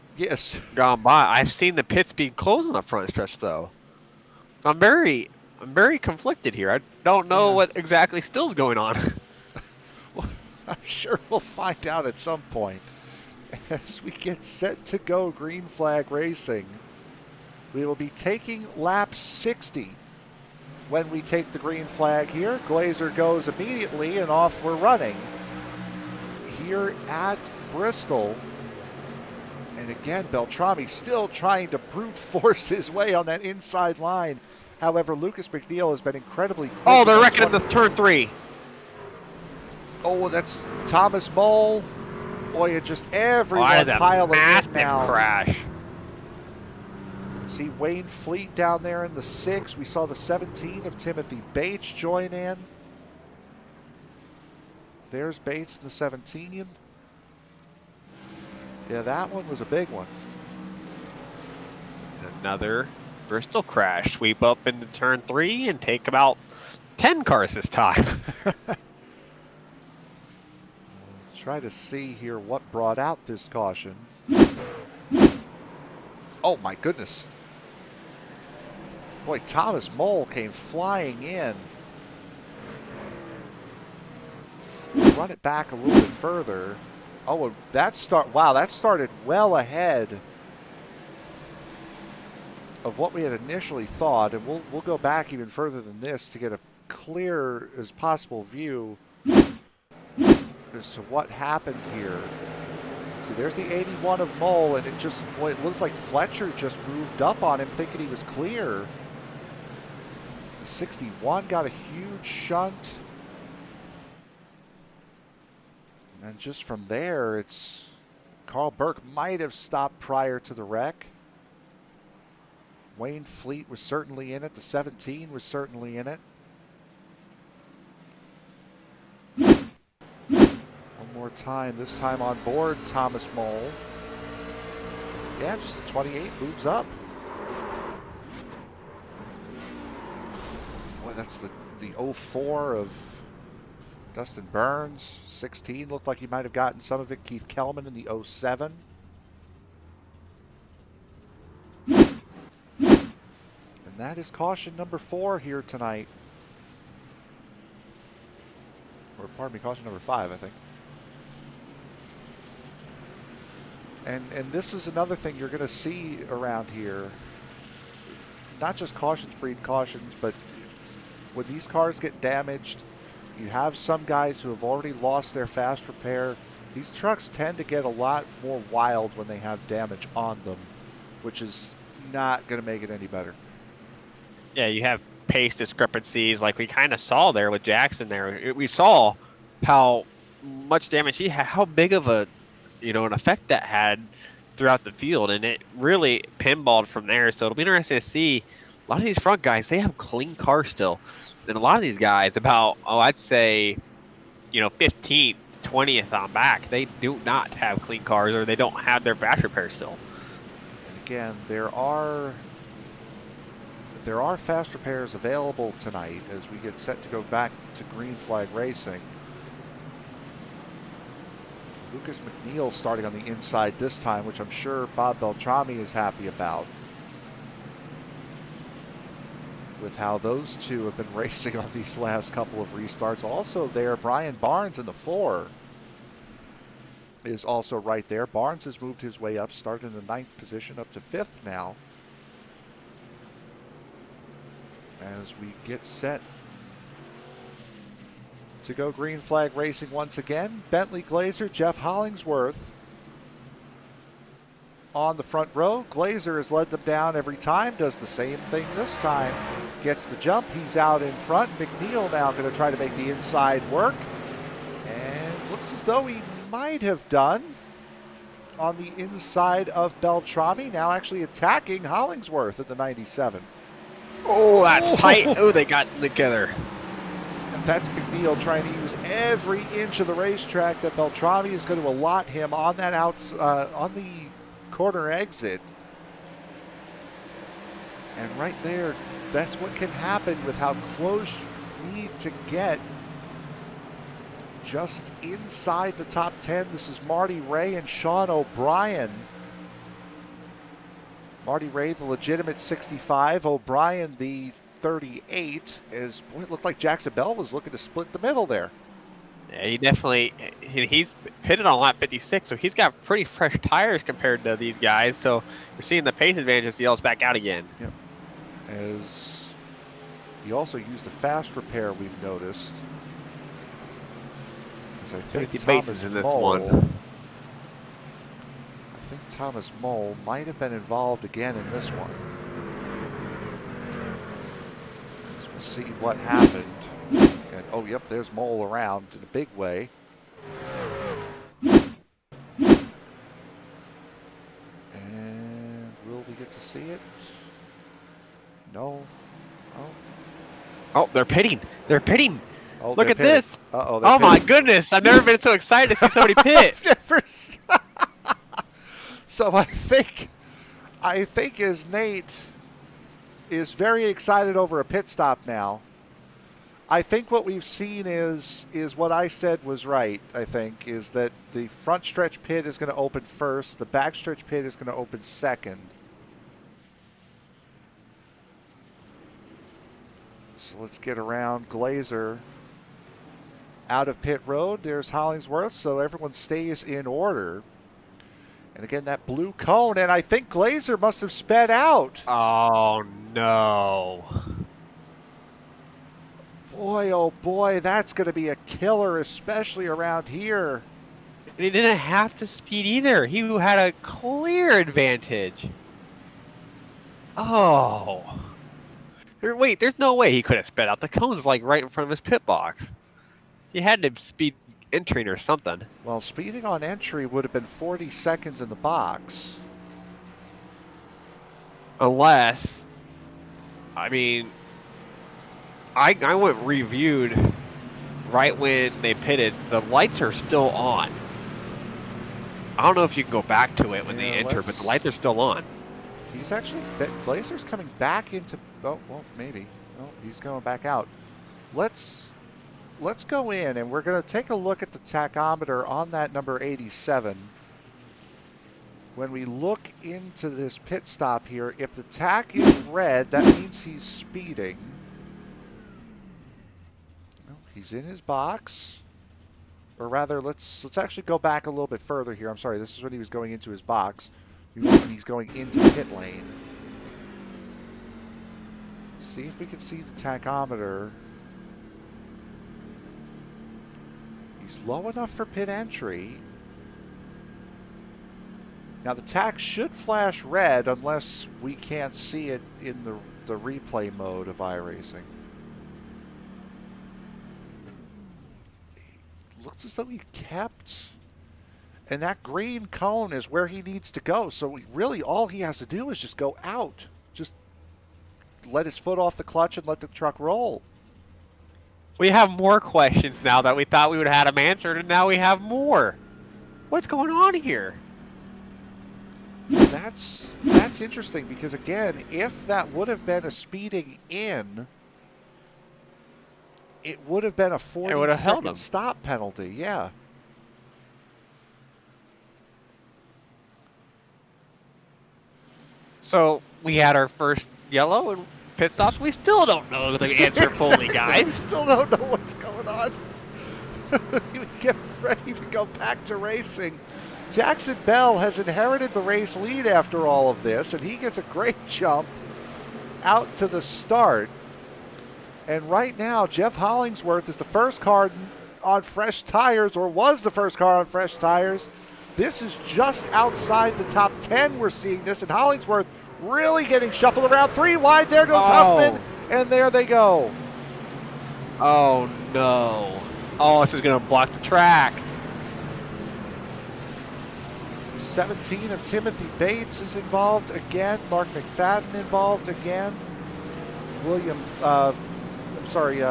gone by, I've seen the pits be closed on the front stretch, though. I'm very conflicted here. I don't know what exactly still's going on.
Well, I'm sure we'll find out at some point. As we get set to go green flag racing, we will be taking lap 60 when we take the green flag here. Glazer goes immediately, and off we're running here at Bristol. And again, Beltrami still trying to brute force his way on that inside line. However, Lucas McNeil has been incredibly quick.
Oh, they're wrecking the turn 3.
Oh, that's Thomas Mole. Boy, it just everyone piling in now.
Crash.
See Wayne Fleet down there in the 6. We saw the 17 of Timothy Bates join in. There's Bates in the 17. Yeah, that one was a big one.
Another Bristol crash. Sweep up into turn 3 and take about 10 cars this time.
Try to see here what brought out this caution. Oh my goodness. Boy, Thomas Mole came flying in. Run it back a little bit further. Oh, that started well ahead of what we had initially thought, and we'll go back even further than this to get a clear as possible view as to what happened here. See, there's the 81 of Mole, and it looks like Fletcher just moved up on him thinking he was clear. The 61 got a huge shunt. And just from there, it's Carl Burke might have stopped prior to the wreck. Wayne Fleet was certainly in it. The 17 was certainly in it. One more time, this time on board Thomas Mole. Yeah, just the 28 moves up. Boy, that's the 04 of Dustin Burns. 16 looked like he might have gotten some of it. Keith Kellman in the 07. And that is caution number 4 here tonight. Or pardon me, caution number 5, I think. And this is another thing you're going to see around here. Not just cautions breed cautions, but when these cars get damaged, you have some guys who have already lost their fast repair. These trucks tend to get a lot more wild when they have damage on them, which is not going to make it any better.
Yeah, you have pace discrepancies like we kind of saw there with Jackson there. We saw how much damage he had, how big of a, an effect that had throughout the field, and it really pinballed from there. So it'll be interesting to see. A lot of these front guys, they have clean cars still, and a lot of these guys, about I'd say 15th, 20th on back, they do not have clean cars, or they don't have their fast repair still.
And again, there are fast repairs available tonight as we get set to go back to green flag racing. Lucas McNeil starting on the inside this time, which I'm sure Bob Beltrami is happy about, with how those two have been racing on these last couple of restarts. Also there, Brian Barnes in the 4 is also right there. Barnes has moved his way up, started in the 9th position up to 5th now. As we get set to go green flag racing once again, Bentley Glazer, Jeff Hollingsworth on the front row. Glazer has led them down every time, does the same thing this time. Gets the jump, he's out in front. McNeil now going to try to make the inside work. And looks as though he might have done on the inside of Beltrami. Now actually attacking Hollingsworth at the 97.
Oh, that's tight. Oh, they got together.
And that's McNeil trying to use every inch of the racetrack that Beltrami is going to allot him on that on the corner exit. And right there, that's what can happen with how close you need to get just inside the top 10. This is Marty Ray and Sean O'Brien. Marty Ray, the legitimate 65. O'Brien, the 38. It looked like Jackson Bell was looking to split the middle there.
Yeah, he definitely, he's pitted on lap 56, so he's got pretty fresh tires compared to these guys. So we're seeing the pace advantage as he yells back out again.
Yep. As he also used a fast repair, we've noticed. As I think Thomas in this one. I think Thomas Mole might have been involved again in this one. As we'll see what happened. And oh, yep, there's Mole around in a big way. And will we get to see it? No.
Oh, they're pitting. They're pitting.
Oh,
look at
pitting.
this.
Uh-oh,
oh my goodness. I've never been so excited to see somebody pit.
So I think as Nate is very excited over a pit stop now, I think what we've seen is what I said was right, I think, is that the front stretch pit is going to open first, the back stretch pit is going to open second. So let's get around Glazer out of pit road. There's Hollingsworth, so everyone stays in order. And again, that blue cone, and I think Glazer must have sped out.
Oh, no.
Boy, oh boy, that's going to be a killer, especially around here.
And he didn't have to speed either. He had a clear advantage. Oh. Wait, there's no way he could have sped out. The cone was like right in front of his pit box. He had to speed entering or something.
Well, speeding on entry would have been 40 seconds in the box.
Unless, I mean, I went reviewed right when they pitted. The lights are still on. I don't know if you can go back to it when they enter, but the lights are still on.
He's actually, Glazer's coming back into, oh, well, maybe. Oh, he's going back out. let's go in and we're going to take a look at the tachometer on that number 87. When we look into this pit stop here, if the tach is red, that means he's speeding. Well, he's in his box. Or rather, let's actually go back a little bit further here. I'm sorry, this is when he was going into his box. He's going into pit lane. See if we can see the tachometer. He's low enough for pit entry. Now the tach should flash red unless we can't see it in the replay mode of iRacing. Looks as though he kept, and that green cone is where he needs to go. So really all he has to do is just go out. Just let his foot off the clutch and let the truck roll.
We have more questions now that we thought we would have had them answered, and now we have more. What's going on here?
That's interesting because, again, if that would have been a speeding in, it would have been a 40-second stop penalty. Yeah.
So we had our first yellow and pit stops. We still don't know the answer fully, guys.
We still don't know what's going on. We get ready to go back to racing. Jackson Bell has inherited the race lead after all of this, and he gets a great jump out to the start. And right now, Jeff Hollingsworth is the first car on fresh tires, or was the first car on fresh tires. This is just outside the top 10 we're seeing this, and Hollingsworth really getting shuffled around. 3 wide, there goes Huffman, and there they go.
Oh, no. Oh, this is going to block the track.
17 of Timothy Bates is involved again. Mark McFadden involved again. William, I'm sorry.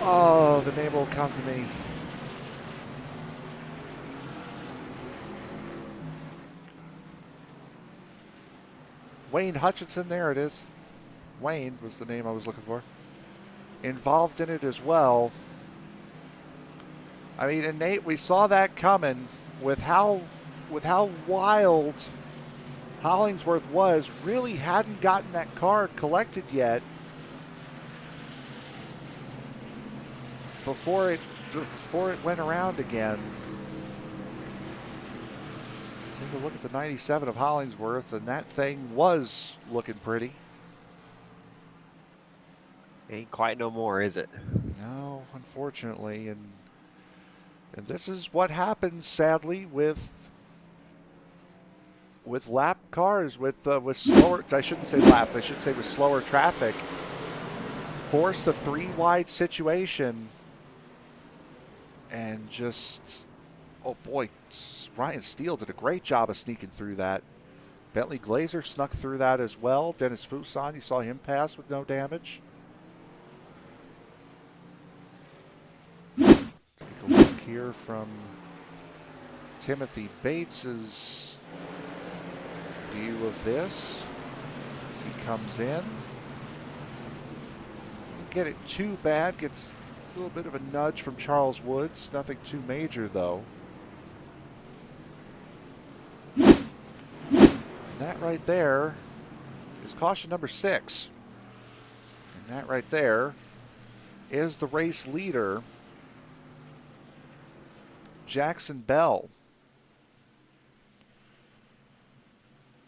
Oh, the name will come to me. Wayne Hutchinson, there it is. Wayne was the name I was looking for. Involved in it as well. I mean, and Nate, we saw that coming with how wild Hollingsworth was. Really hadn't gotten that car collected yet before it went around again. Take a look at the 97 of Hollingsworth, and that thing was looking pretty.
Ain't quite no more, is it?
No, unfortunately, and this is what happens, sadly, with lap cars, with slower. I shouldn't say lapped. I should say with slower traffic. Forced a 3-wide situation, and just, oh boy, Ryan Steele did a great job of sneaking through that. Bentley Glazer snuck through that as well. Dennis Fuson, you saw him pass with no damage. Take a look here from Timothy Bates's view of this as he comes in. Doesn't get it too bad. Gets a little bit of a nudge from Charles Woods. Nothing too major though. And that right there is caution number 6. And that right there is the race leader, Jackson Bell.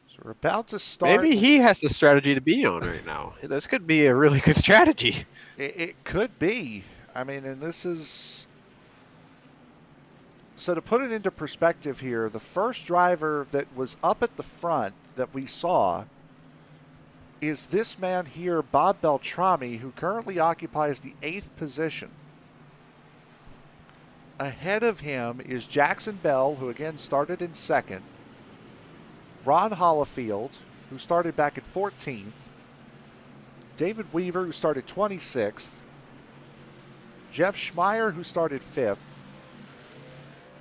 So we're about to start.
Maybe he has the strategy to be on right now. This could be a really good strategy.
It could be. I mean, and this is... So to put it into perspective here, the first driver that was up at the front that we saw is this man here, Bob Beltrami, who currently occupies the 8th position. Ahead of him is Jackson Bell, who again started in 2nd. Ron Hollifield, who started back in 14th. David Weaver, who started 26th. Jeff Schmeier, who started 5th.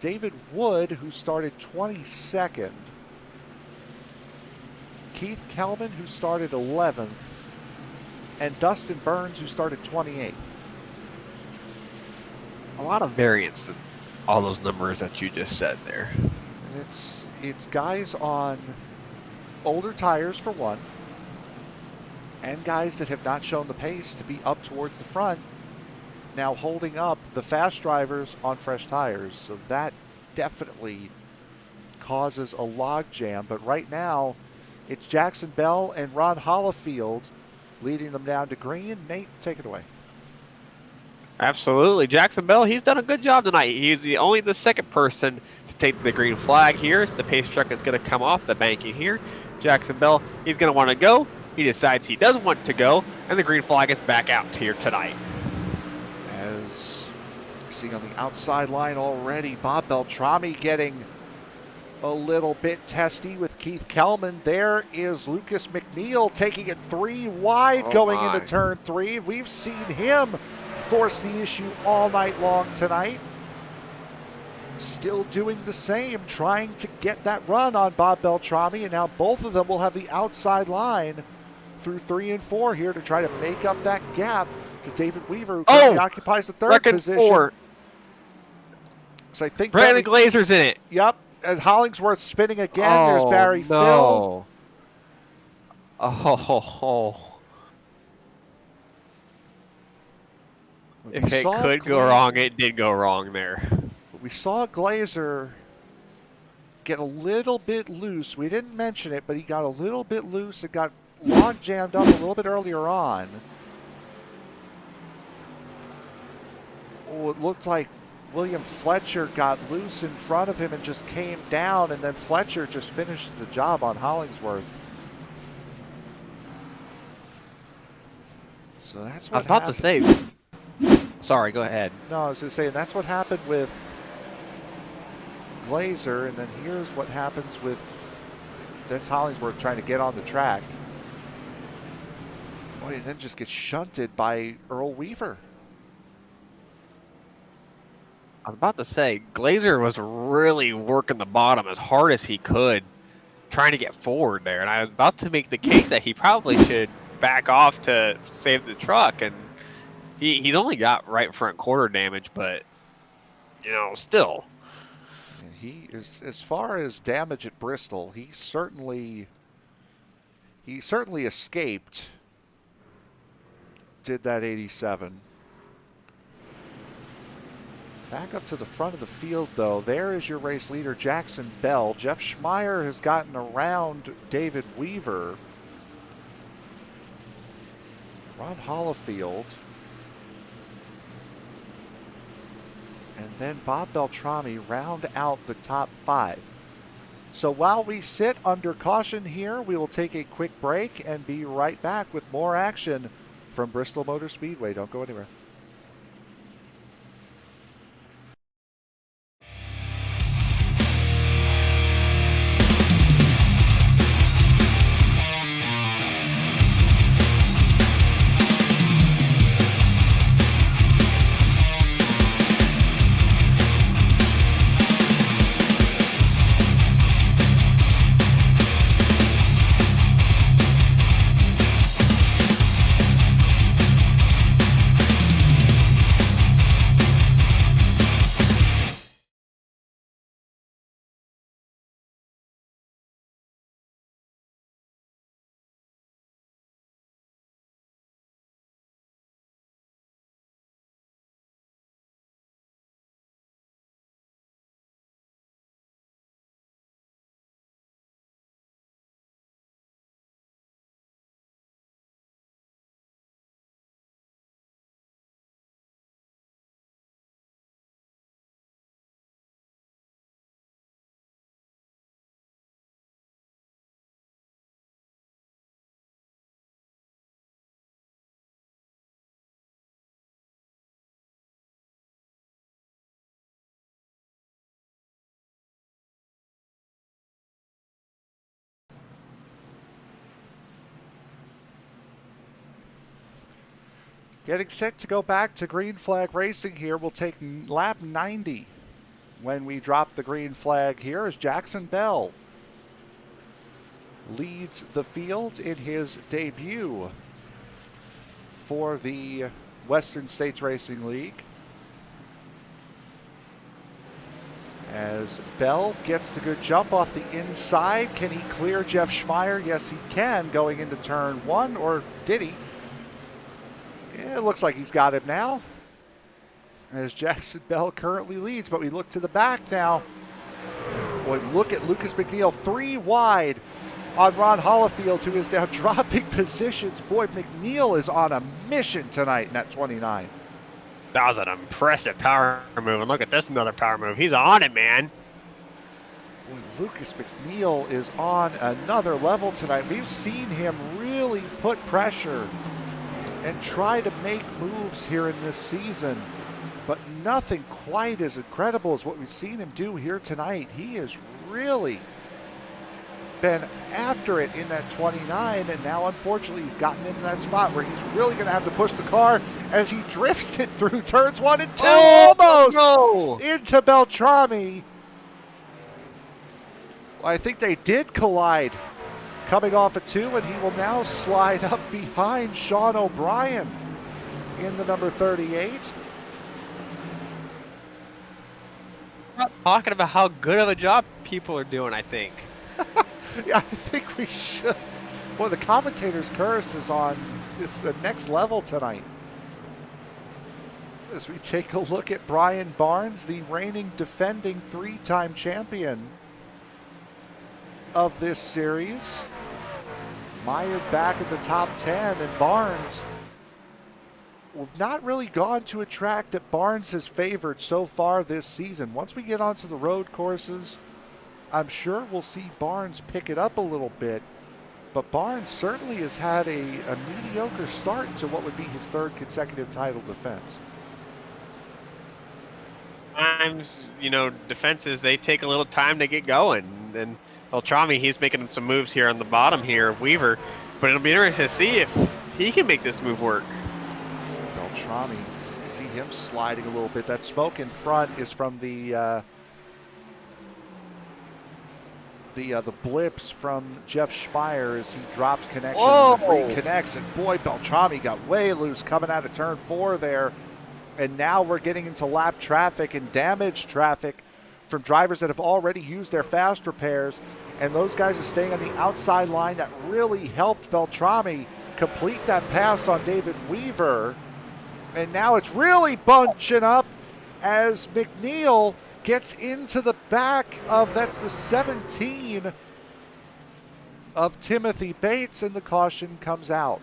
David Wood, who started 22nd. Keith Kelman, who started 11th. and Dustin Burns, who started 28th.
A lot of variance in all those numbers that you just said there.
And it's guys on older tires for one, and guys that have not shown the pace to be up towards the front, now holding up the fast drivers on fresh tires. So that definitely causes a log jam. But right now, it's Jackson Bell and Ron Hollifield leading them down to green. Nate, take it away.
Absolutely. Jackson Bell, he's done a good job tonight. He's only the second person to take the green flag here. As the pace truck is going to come off the banking here. Jackson Bell, he's going to want to go. He decides he doesn't want to go, and the green flag is back out here tonight.
As you see on the outside line already, Bob Beltrami getting a little bit testy with Keith Kellman. There is Lucas McNeil taking it 3 wide going into turn 3. We've seen him force the issue all night long tonight. Still doing the same, trying to get that run on Bob Beltrami, and now both of them will have the outside line through 3 and 4 here to try to make up that gap to David Weaver, who currently occupies the third position. 4. So I think
Bentley Glazer's in it.
Yep. And Hollingsworth spinning again. There's Barry Phil.
If it could go wrong, it did go wrong there.
We saw Glazer get a little bit loose. We didn't mention it, but he got a little bit loose. It got log jammed up a little bit earlier on. Oh, it looked like William Fletcher got loose in front of him and just came down, and then Fletcher just finishes the job on Hollingsworth. So that's what
I was about to say. Sorry, go ahead.
No, I was going to say, and that's what happened with Glazer, and then here's what happens with, that's Hollingsworth trying to get on the track. Boy, he then just gets shunted by Earl Weaver.
I was about to say, Glazer was really working the bottom as hard as he could, trying to get forward there. And I was about to make the case that he probably should back off to save the truck. And he's only got right front quarter damage, but, you know, still.
He is, as far as damage at Bristol, he certainly escaped. Did that 87. Back up to the front of the field, though. There is your race leader, Jackson Bell. Jeff Schmeier has gotten around David Weaver. Ron Hollifield. And then Bob Beltrami round out the top 5. So while we sit under caution here, we will take a quick break and be right back with more action from Bristol Motor Speedway. Don't go anywhere. Getting set to go back to green flag racing here. We'll take lap 90 when we drop the green flag here as Jackson Bell leads the field in his debut for the Western States Racing League. As Bell gets the good jump off the inside. Can he clear Jeff Schmeier? Yes, he can, going into turn 1, or did he? Yeah, it looks like he's got him now, as Jackson Bell currently leads, but we look to the back now. Boy, look at Lucas McNeil, 3 wide on Ron Hollifield, who is now dropping positions. Boy, McNeil is on a mission tonight in that 29.
That was an impressive power move. And look at this, another power move. He's on it, man.
Boy, Lucas McNeil is on another level tonight. We've seen him really put pressure and try to make moves here in this season, but nothing quite as incredible as what we've seen him do here tonight. He has really been after it in that 29, and now unfortunately he's gotten into that spot where he's really going to have to push the car as he drifts it through turns 1 and 2, almost into Beltrami. Well, I think they did collide coming off a 2, and he will now slide up behind Sean O'Brien in the number 38.
We're not talking about how good of a job people are doing, I think.
Yeah, I think we should. Well, the commentator's curse is the next level tonight. As we take a look at Brian Barnes, the reigning defending 3-time champion of this series. Mired back at the top 10, and Barnes, we've not really gone to a track that Barnes has favored so far this season. Once we get onto the road courses, I'm sure we'll see Barnes pick it up a little bit, but Barnes certainly has had a mediocre start to what would be his 3rd consecutive title defense.
Sometimes, defenses, they take a little time to get going. And Beltrami, he's making some moves here on the bottom here, Weaver, but it'll be interesting to see if he can make this move work.
Beltrami, see him sliding a little bit. That smoke in front is from the blips from Jeff Schmeier as he drops connection and reconnects. And boy, Beltrami got way loose coming out of turn 4 there. And now we're getting into lap traffic and damage traffic from drivers that have already used their fast repairs. And those guys are staying on the outside line. That really helped Beltrami complete that pass on David Weaver. And now it's really bunching up as McNeil gets into the back of, that's the 17 of Timothy Bates, and the caution comes out.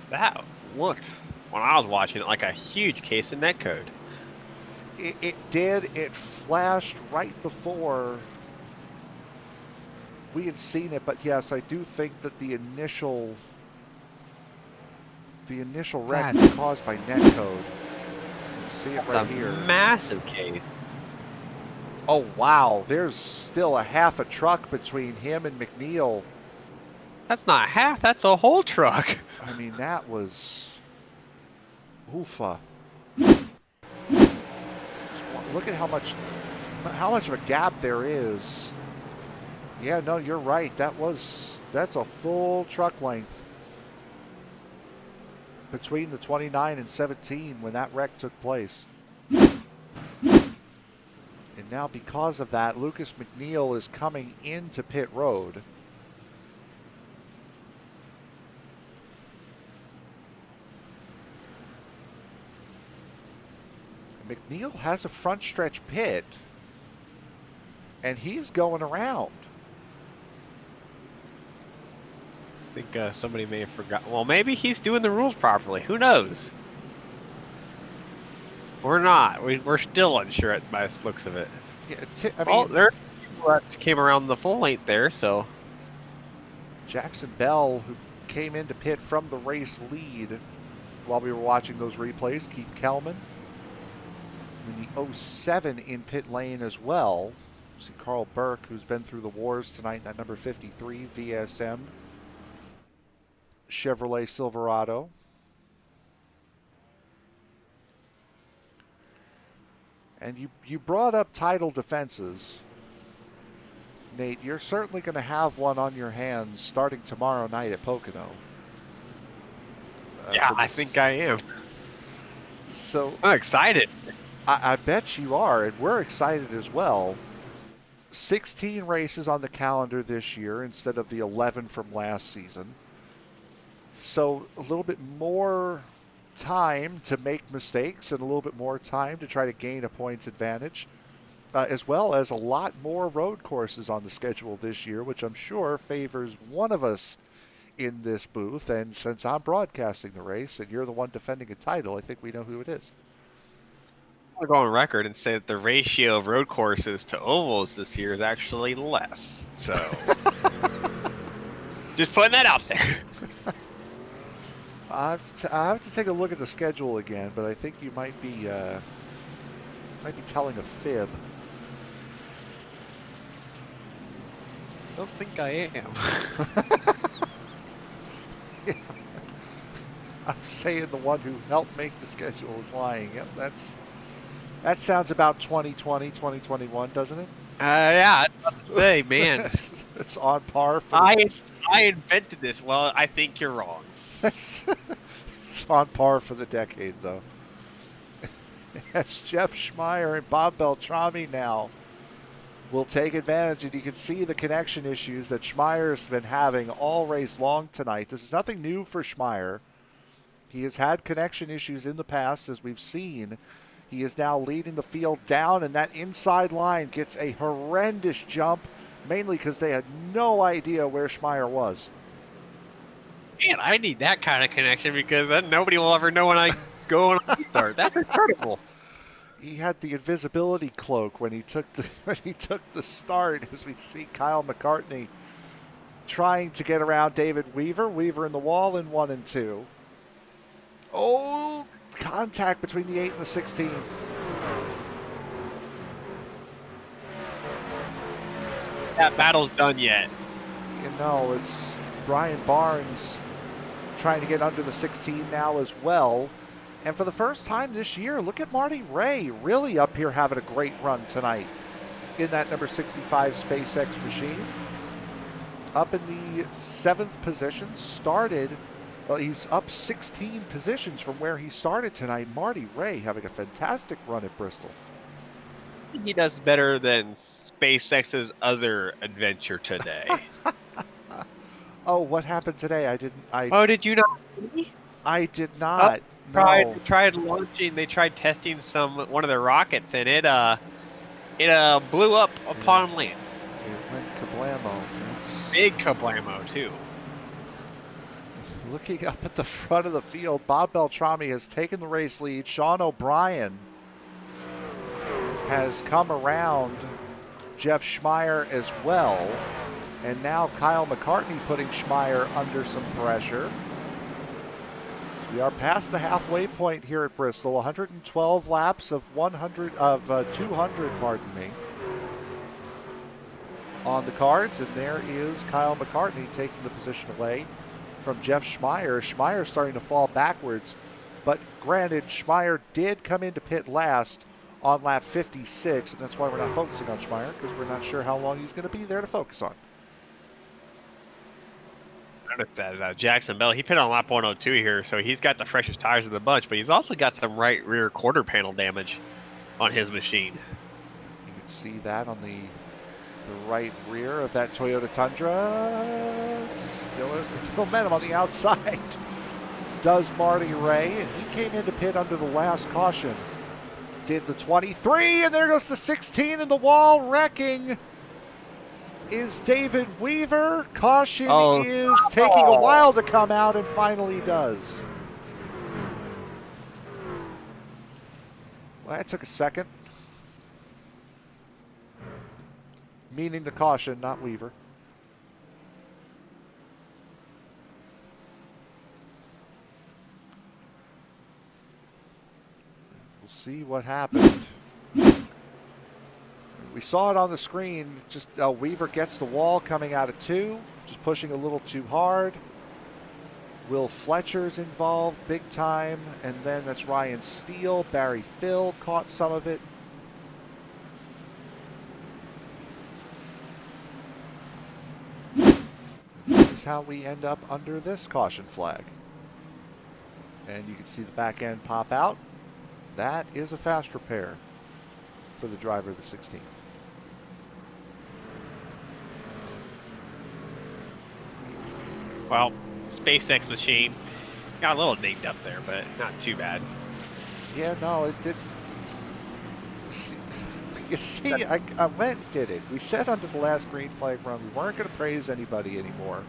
That looked, when I was watching it, like a huge case of netcode.
It did. It flashed right before we had seen it, but yes, I do think that the initial wreck was caused by netcode. See it right here.
Massive case.
Oh wow, there's still a half a truck between him and McNeil.
That's not half, that's a whole truck.
I mean, that was oofa. Look at how much of a gap there is. Yeah, no, you're right. That's a full truck length between the 29 and 17 when that wreck took place. And now because of that, Lucas McNeil is coming into pit road. McNeil has a front stretch pit, and he's going around.
I think somebody may have forgotten. Well, maybe he's doing the rules properly. Who knows? We're not. We're still unsure by the looks of it.
Yeah,
there are people that came around the full length there, so.
Jackson Bell, who came into pit from the race lead while we were watching those replays. Keith Kellman in the 07 in pit lane as well. See Carl Burke, who's been through the wars tonight, that number 53 VSM Chevrolet Silverado. And you brought up title defenses. Nate, you're certainly going to have one on your hands starting tomorrow night at Pocono.
Yeah, I think I am.
So
I'm excited.
I bet you are, and we're excited as well. 16 races on the calendar this year instead of the 11 from last season. So a little bit more time to make mistakes and a little bit more time to try to gain a points advantage, as well as a lot more road courses on the schedule this year, which I'm sure favors one of us in this booth. And since I'm broadcasting the race and you're the one defending a title, I think we know who it is.
I'll go on record and say that the ratio of road courses to ovals this year is actually less. So, just putting that out there.
I have to take a look at the schedule again, but I think you might be telling a fib.
I don't think I am.
Yeah. I'm saying the one who helped make the schedule is lying. Yep, that sounds about 2020, 2021, doesn't it?
Yeah, I was about to say, man.
It's on par for...
I invented this. Well, I think you're wrong.
It's on par for the decade, though. As Jeff Schmeier and Bob Beltrami now will take advantage, and you can see the connection issues that Schmeier's been having all race long tonight. This is nothing new for Schmeier. He has had connection issues in the past, as we've seen. He is now leading the field down, and that inside line gets a horrendous jump, mainly because they had no idea where Schmeier was.
Man, I need that kind of connection because then nobody will ever know when I go on a start. That's incredible.
He had the invisibility cloak when he took the start, as we see Kyle McCartney trying to get around David Weaver. Weaver in the wall in 1 and 2. Oh, contact between the 8 and the 16.
That battle's done yet.
You know, it's Brian Barnes trying to get under the 16 now as well. And for the first time this year, look at Marty Ray really up here having a great run tonight in that number 65 SpaceX machine. Up in the 7th position, he's up 16 positions from where he started tonight. Marty Ray having a fantastic run at Bristol.
He does better than SpaceX's other adventure today.
Oh, what happened today?
Oh, did you not see?
I did not.
Tried launching. They tried testing one of their rockets, and it blew up upon land.
It went kablamo.
Big kablamo too.
Looking up at the front of the field, Bob Beltrami has taken the race lead. Sean O'Brien has come around Jeff Schmeier as well. And now Kyle McCartney putting Schmeier under some pressure. We are past the halfway point here at Bristol. 112 laps of 200, pardon me, on the cards. And there is Kyle McCartney taking the position away from Jeff Schmeier. Schmeier starting to fall backwards. But granted, Schmeier did come into pit last on lap 56. And that's why we're not focusing on Schmeier, because we're not sure how long he's going to be there to focus on.
That Jackson Bell, he pit on lap 102 here, so he's got the freshest tires of the bunch, but he's also got some right rear quarter panel damage on his machine.
You can see that on the right rear of that Toyota Tundra. Still has the momentum on the outside. Does Marty Ray, and he came into pit under the last caution. Did the 23, and there goes the 16 in the wall, wrecking. Is David Weaver. Caution is taking a while to come out, and finally does. Well, that took a second. Meaning the caution, not Weaver. We'll see what happened. We saw it on the screen. Just Weaver gets the wall coming out of 2, just pushing a little too hard. Will Fletcher's involved big time, and then that's Ryan Steele. Barry Phil caught some of it. This is how we end up under this caution flag. And you can see the back end pop out. That is a fast repair for the driver of the 16.
Well, SpaceX machine got a little dinged up there, but not too bad.
Yeah, no, it did. You see, I went and did it. We said under the last green flag run we weren't going to praise anybody anymore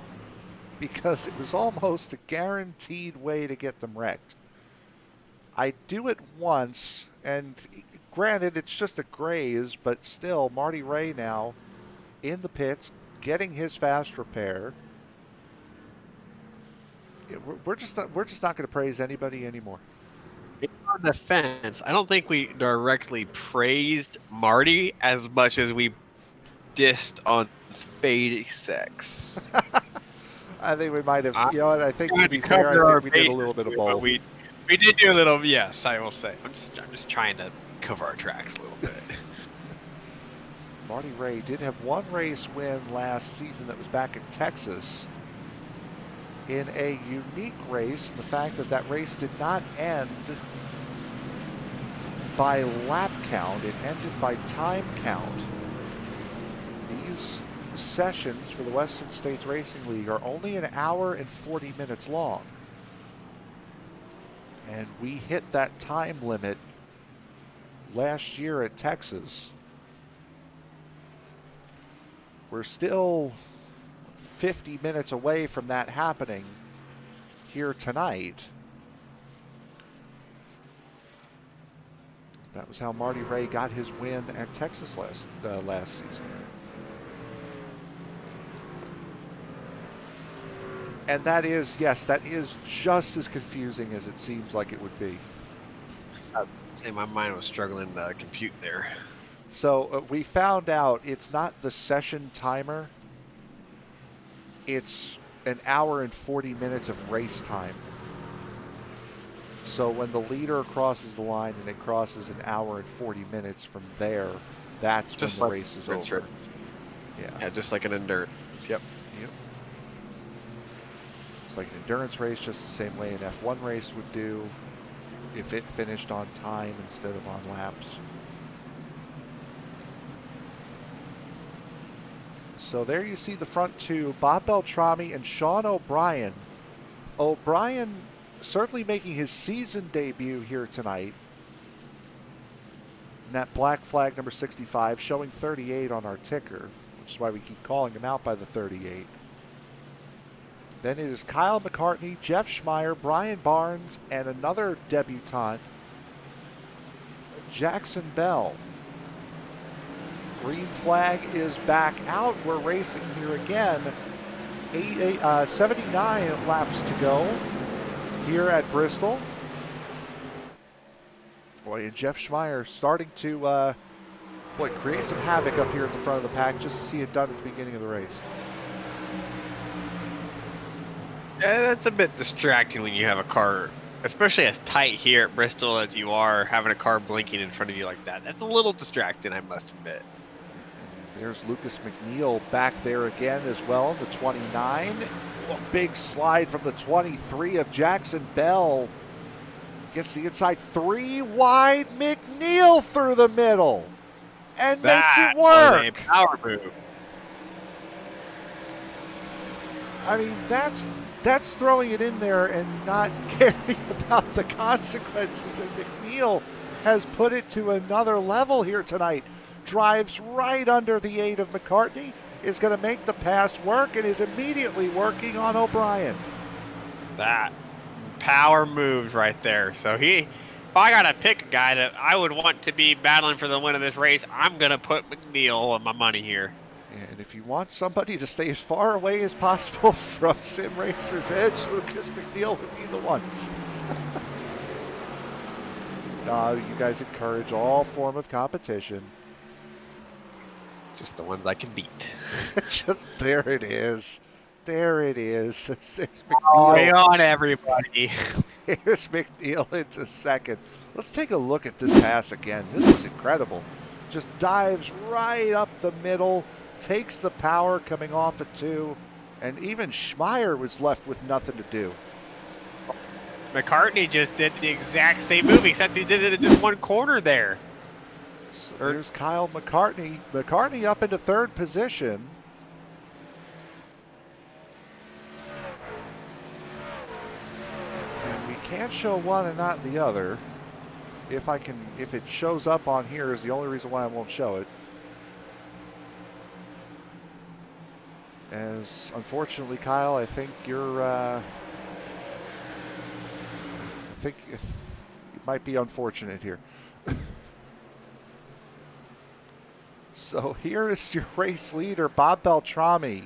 because it was almost a guaranteed way to get them wrecked. I do it once, and granted, it's just a graze, but still, Marty Ray now in the pits getting his fast repair. We're just not going to praise anybody anymore.
On the fence, I don't think we directly praised Marty as much as we dissed on SpaceX.
I think we might have. You know what? I think to be fair, I think we did a little bit of both.
We did do a little. Yes, I will say. I'm just trying to cover our tracks a little bit.
Marty Ray did have one race win last season that was back in Texas in a unique race. The fact that that race did not end by lap count, it ended by time count. These sessions for the Western States Racing League are only an hour and 40 minutes long. And we hit that time limit last year at Texas. We're still 50 minutes away from that happening here tonight. That was how Marty Ray got his win at Texas last season. And that is, yes, that is just as confusing as it seems like it would be.
I'd say my mind was struggling to compute there.
So we found out it's not the session timer. It's an hour and 40 minutes of race time. So when the leader crosses the line and it crosses an hour and 40 minutes from there, that's just when the race is over.
Yeah, just like an endurance. Yep.
It's like an endurance race, just the same way an F1 race would do if it finished on time instead of on laps. So there you see the front two, Bob Beltrami and Sean O'Brien. O'Brien certainly making his season debut here tonight. And that black flag number 65 showing 38 on our ticker, which is why we keep calling him out by the 38. Then it is Kyle McCartney, Jeff Schmeier, Brian Barnes, and another debutant, Jackson Bell. Green flag is back out. We're racing here again. 79 laps to go here at Bristol. Boy, and Jeff Schmeier starting to create some havoc up here at the front of the pack just to see it done at the beginning of the race.
Yeah, that's a bit distracting when you have a car, especially as tight here at Bristol as you are, having a car blinking in front of you like that. That's a little distracting, I must admit.
There's Lucas McNeil back there again as well, the 29. A big slide from the 23 of Jackson Bell. Gets the inside three wide. McNeil through the middle and makes it work.
A power move.
I mean, that's throwing it in there and not caring about the consequences. And McNeil has put it to another level here tonight. Drives right under the 8 of McCartney, is going to make the pass work, and is immediately working on O'Brien.
That power moves right there. So if I got to pick a guy that I would want to be battling for the win of this race, I'm going to put McNeil on my money here.
And if you want somebody to stay as far away as possible from Sim Racer's edge, Lucas McNeil would be the one. You guys encourage all form of competition.
Just the ones I can beat.
Just there it is. There it is. There's
McNeil. On everybody.
Here's McNeil into second. Let's take a look at this pass again. This was incredible. Just dives right up the middle, takes the power coming off at 2, and even Schmeier was left with nothing to do.
McCartney just did the exact same move, except he did it in just one corner there.
So there's Kyle McCartney. McCartney up into third position. And we can't show one and not the other. If it shows up on here is the only reason why I won't show it. As unfortunately, Kyle, I think you're. It might be unfortunate here. So here is your race leader, Bob Beltrami.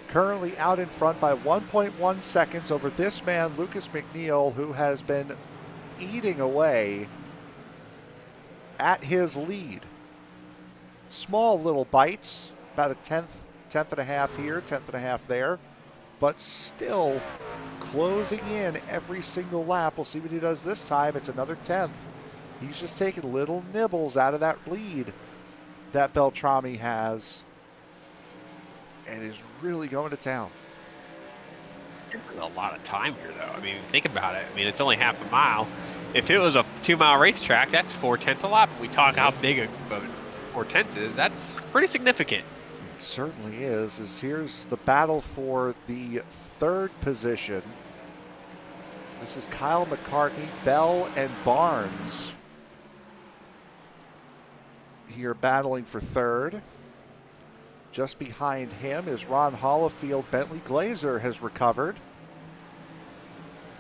Currently out in front by 1.1 seconds over this man, Lucas McNeil, who has been eating away at his lead. Small little bites, about a tenth and a half here, tenth and a half there, but still closing in every single lap. We'll see what he does this time. It's another tenth. He's just taking little nibbles out of that lead that Beltrami has and is really going to town.
A lot of time here, though. I mean, think about it. I mean, it's only half a mile. If it was a 2-mile racetrack, that's 4/10 a lap. We talk how big a 4/10 is. That's pretty significant.
It certainly is. Here's the battle for the third position. This is Kyle McCartney, Bell, and Barnes here battling for third. Just behind him is Ron Hollifield. Bentley Glazer has recovered.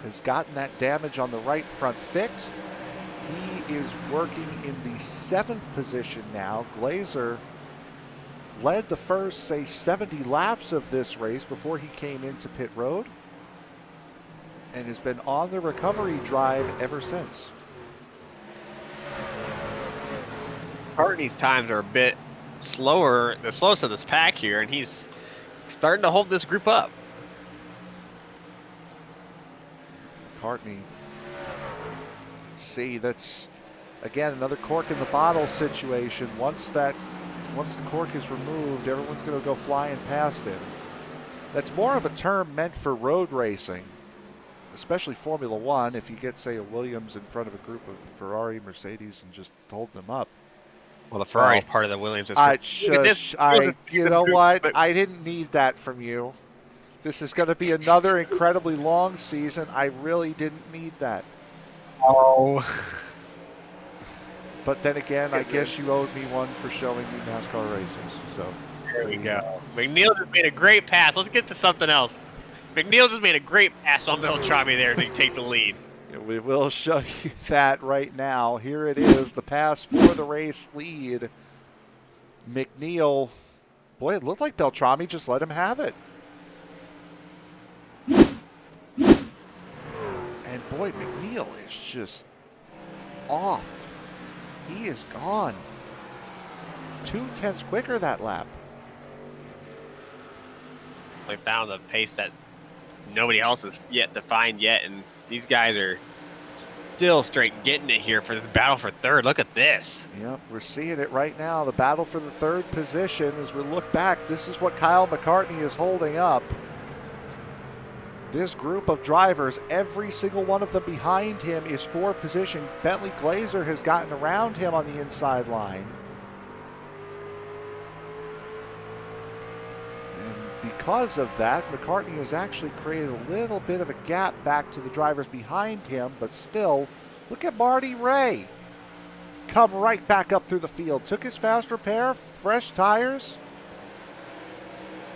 Has gotten that damage on the right front fixed. He is working in the 7th position now. Glazer led the first, say, 70 laps of this race before he came into pit road and has been on the recovery drive ever since.
McCartney's times are a bit slower, the slowest of this pack here, and he's starting to hold this group up.
McCartney, let's see, that's again another cork in the bottle situation. Once the cork is removed, everyone's going to go flying past him. That's more of a term meant for road racing, especially Formula One. If you get, say, a Williams in front of a group of Ferrari, Mercedes, and just hold them up.
Well, the Ferrari's part of the Williams.
You know what? I didn't need that from you. This is going to be another incredibly long season. I really didn't need that.
Oh.
But then again, I guess you owed me one for showing me NASCAR races. So
there we go. McNeil just made a great pass. Let's get to something else. McNeil just made a great pass on Beltrami there to take the lead.
We will show you that right now. Here it is, the pass for the race lead. McNeil, boy, it looked like Beltrami just let him have it. And boy, McNeil is just off. He is gone. 2/10 quicker that lap.
They found a pace that nobody else has yet to find yet, and these guys are still straight getting it here for this battle for third. Look at this.
Yep, we're seeing it right now. The battle for the third position. As we look back, this is what Kyle McCartney is holding up. This group of drivers, every single one of them behind him is for position. Bentley Glazer has gotten around him on the inside line. Because of that, McCartney has actually created a little bit of a gap back to the drivers behind him, but still, look at Marty Ray. Come right back up through the field. Took his fast repair, fresh tires.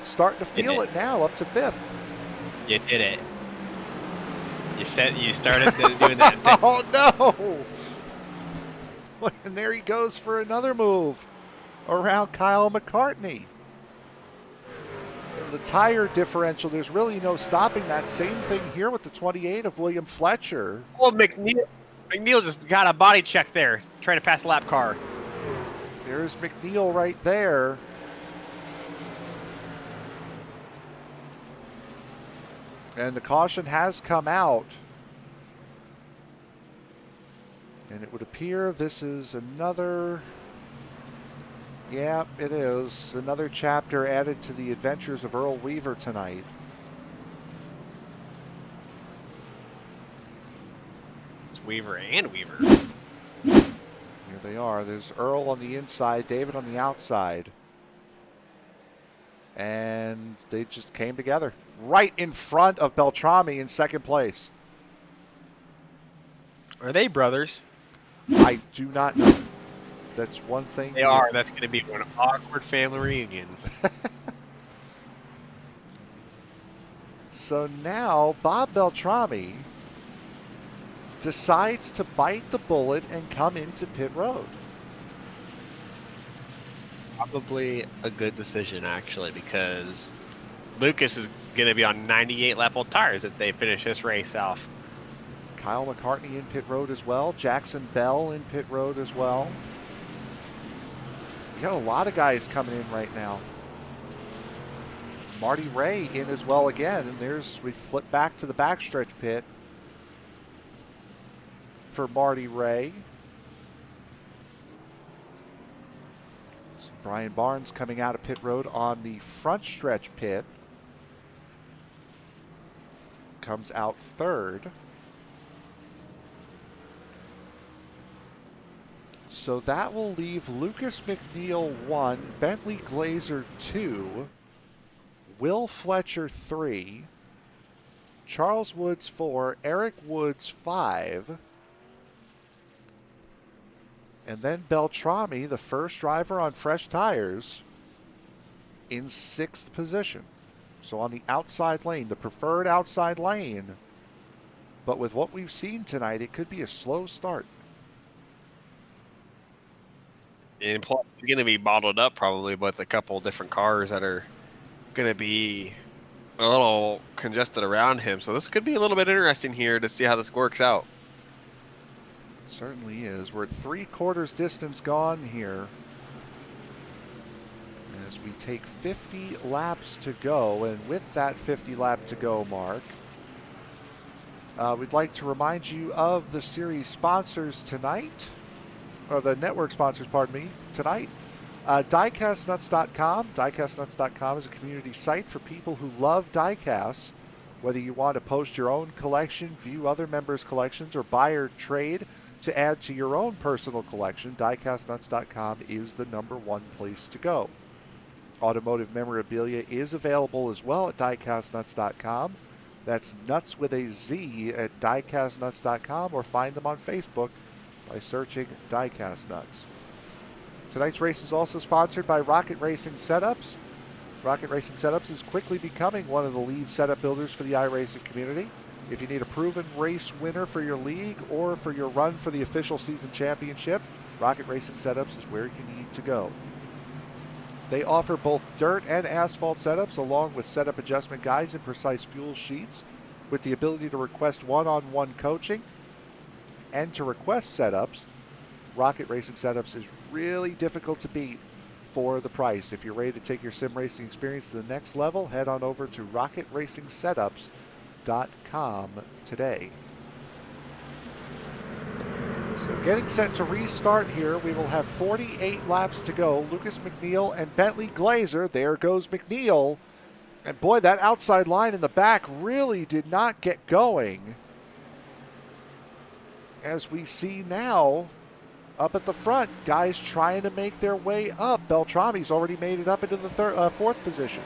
Starting to feel it now, up to 5th.
You did it. You started doing that.
Oh, no! And there he goes for another move around Kyle McCartney. The tire differential, there's really no stopping that. Same thing here with the 28 of William Fletcher.
Well, McNeil just got a body check there, trying to pass a lap car.
There's McNeil right there. And the caution has come out. And it would appear this is another... Yeah, it is. Another chapter added to the adventures of Earl Weaver tonight.
Weaver and Weaver.
Here they are. There's Earl on the inside, David on the outside. And they just came together right in front of Beltrami in second place.
Are they brothers?
I do not know. That's one thing.
They are. That's going to be an awkward family reunion.
So now Bob Beltrami decides to bite the bullet and come into pit road.
Probably a good decision, actually, because Lucas is going to be on 98 lap old tires if they finish this race off.
Kyle McCartney in pit road as well. Jackson Bell in pit road as well. We got a lot of guys coming in right now. Marty Ray in as well again. And we flip back to the backstretch pit for Marty Ray. So Brian Barnes coming out of pit road on the front stretch pit. Comes out third. So that will leave Lucas McNeil 1, Bentley Glazer 2, Will Fletcher 3, Charles Woods 4, Eric Woods 5, and then Beltrami, the first driver on fresh tires, in 6th position. So on the outside lane, the preferred outside lane. But with what we've seen tonight, it could be a slow start.
And plus, it's going to be bottled up probably with a couple different cars that are going to be a little congested around him. So this could be a little bit interesting here to see how this works out.
It certainly is. We're at 3/4 distance gone here. As we take 50 laps to go, and with that 50 lap to go mark, we'd like to remind you of the series sponsors tonight. Or the network sponsors, pardon me, tonight. DiecastNuts.com. DiecastNuts.com is a community site for people who love diecasts. Whether you want to post your own collection, view other members' collections, or buy or trade to add to your own personal collection, DiecastNuts.com is the #1 place to go. Automotive memorabilia is available as well at DiecastNuts.com. That's nuts with a Z at DiecastNuts.com, or find them on Facebook by searching Diecast Nuts. Tonight's race is also sponsored by Rocket Racing Setups. Rocket Racing Setups is quickly becoming one of the lead setup builders for the iRacing community. If you need a proven race winner for your league or for your run for the official season championship, Rocket Racing Setups is where you need to go. They offer both dirt and asphalt setups along with setup adjustment guides and precise fuel sheets with the ability to request one-on-one coaching. And to request setups, Rocket Racing Setups is really difficult to beat for the price. If you're ready to take your sim racing experience to the next level, head on over to rocketracingsetups.com today. So getting set to restart here, we will have 48 laps to go. Lucas McNeil and Bentley Glazer. There goes McNeil. And boy, that outside line in the back really did not get going. As we see now, up at the front, guys trying to make their way up. Beltrami's already made it up into the 4th position.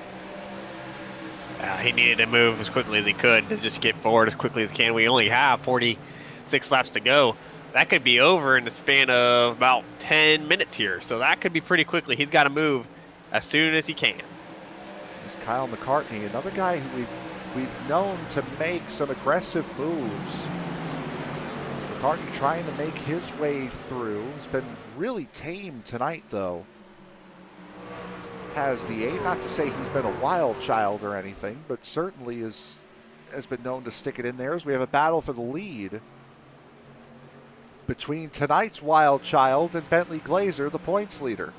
He needed to move as quickly as he could to just get forward as quickly as he can. We only have 46 laps to go. That could be over in the span of about 10 minutes here. So that could be pretty quickly. He's got to move as soon as he can.
There's Kyle McCartney, another guy who we've known to make some aggressive moves. McCartney trying to make his way through. He's been really tame tonight, though. Has the 8. Not to say he's been a wild child or anything, but certainly has been known to stick it in there as we have a battle for the lead between tonight's wild child and Bentley Glazer, the points leader.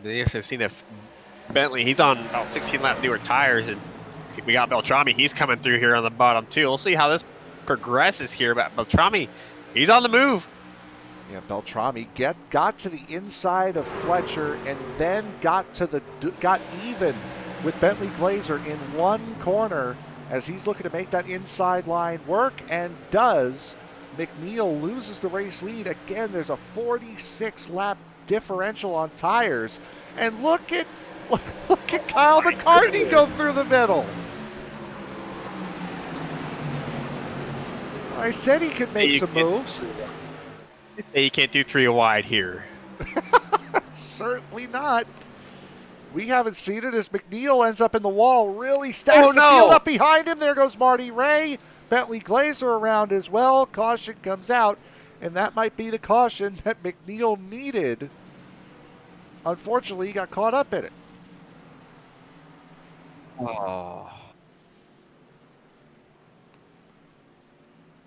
You've seen if Bentley, he's on about 16 lap newer tires, and we got Beltrami. He's coming through here on the bottom too. We'll see how this progresses here. But Beltrami, he's on the move.
Yeah, Beltrami got to the inside of Fletcher and then got even with Bentley Glazer in one corner as he's looking to make that inside line work, and does. McNeil loses the race lead. Again, there's a 46-lap differential on tires. And look at Kyle McCartney go through the middle. I said he could make some moves.
You can't do 3 wide here.
Certainly not. We haven't seen it as McNeil ends up in the wall, really stacks the field up behind him. There goes Marty Ray. Bentley Glazer around as well. Caution comes out, and that might be the caution that McNeil needed. Unfortunately, he got caught up in it.
Oh.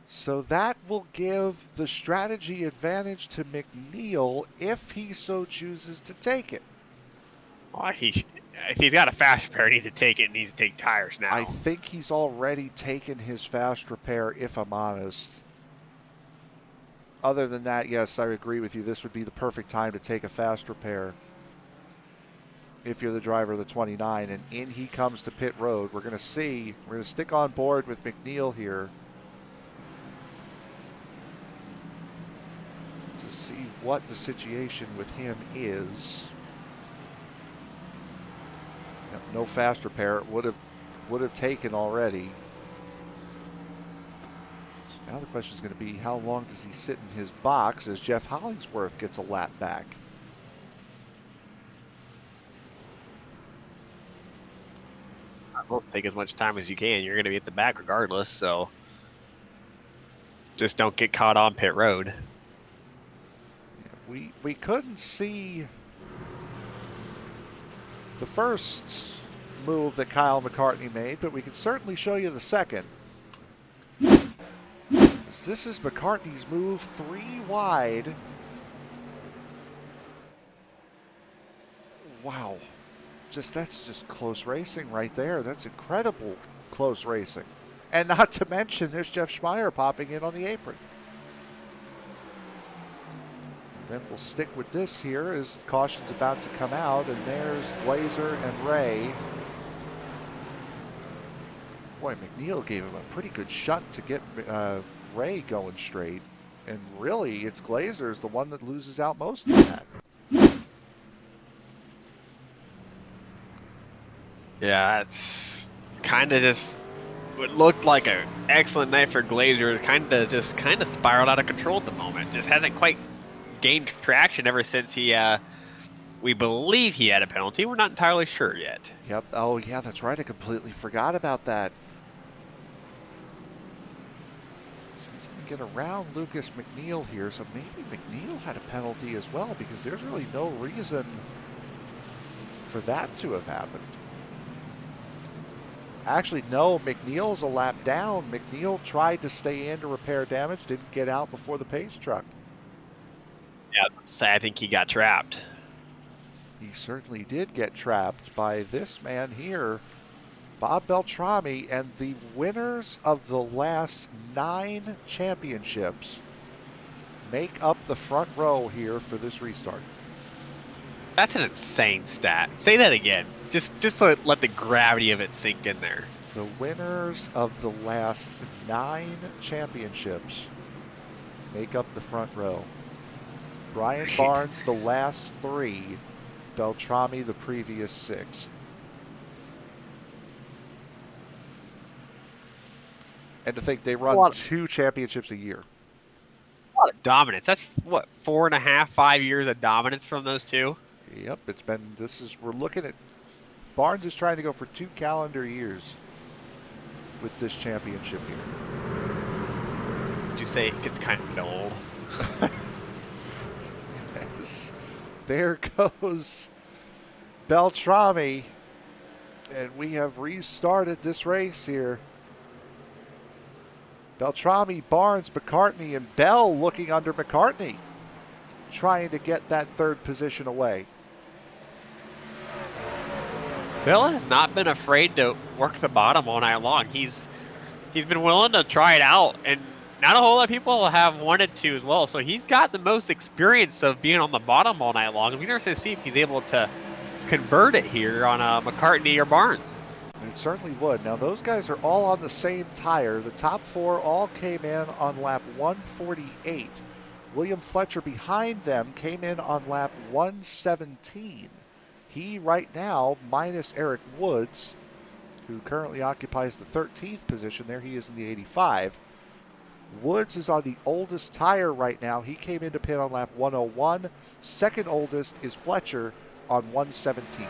So that will give the strategy advantage to McNeil if he so chooses to take it.
Well, if he's got a fast repair, he needs to take it and needs to take tires now.
I think he's already taken his fast repair, if I'm honest. Other than that, yes, I agree with you. This would be the perfect time to take a fast repair if you're the driver of the 29. And in he comes to pit road. We're going to stick on board with McNeil here to see what the situation with him is. No fast repair. It would have taken already. So now the question is going to be, how long does he sit in his box as Jeff Hollingsworth gets a lap back?
Well, take as much time as you can. You're going to be at the back regardless, so just don't get caught on pit road.
Yeah, we couldn't see the first move that Kyle McCartney made, but we can certainly show you the second. This is McCartney's move, 3 wide. Wow. That's just close racing right there. That's incredible close racing. And not to mention, there's Jeff Schmeier popping in on the apron. Then we'll stick with this here as caution's about to come out, and there's Glazer and Ray. Boy, McNeil gave him a pretty good shunt to get Ray going straight. And really, it's Glazer's the one that loses out most of that.
Yeah, it's kind of just what looked like an excellent night for Glazer is kind of spiraled out of control at the moment. Just hasn't quite gained traction ever since we believe he had a penalty. We're not entirely sure yet.
Yep. Oh, yeah, that's right. I completely forgot about that. So he's going to get around Lucas McNeil here. So maybe McNeil had a penalty as well, because there's really no reason for that to have happened. Actually, no, McNeil's a lap down. McNeil tried to stay in to repair damage, didn't get out before the pace truck.
Yeah, I think he got trapped.
He certainly did get trapped by this man here, Bob Beltrami, and the winners of the last 9 championships make up the front row here for this restart.
That's an insane stat. Say that again. Just to let the gravity of it sink in there.
The winners of the last 9 championships make up the front row. Brian Barnes the last 3, Beltrami the previous 6. And to think they run 2 championships a year.
A lot of dominance. That's what, 4.5, 5 years of dominance from those two?
Yep, we're looking at, Barnes is trying to go for 2 calendar years with this championship here.
Would you say it gets kind of old?
Yes. There goes Beltrami, and we have restarted this race here. Beltrami, Barnes, McCartney, and Bell looking under McCartney, trying to get that 3rd position away.
Bell has not been afraid to work the bottom all night long. He's been willing to try it out, and not a whole lot of people have wanted to as well. So he's got the most experience of being on the bottom all night long. And we're going to see if he's able to convert it here on McCartney or Barnes.
It certainly would. Now, those guys are all on the same tire. The top four all came in on lap 148. William Fletcher behind them came in on lap 117. He right now, minus Eric Woods, who currently occupies the 13th position there. He is in the 85. Woods is on the oldest tire right now. He came into pit on lap 101. Second oldest is Fletcher on 117.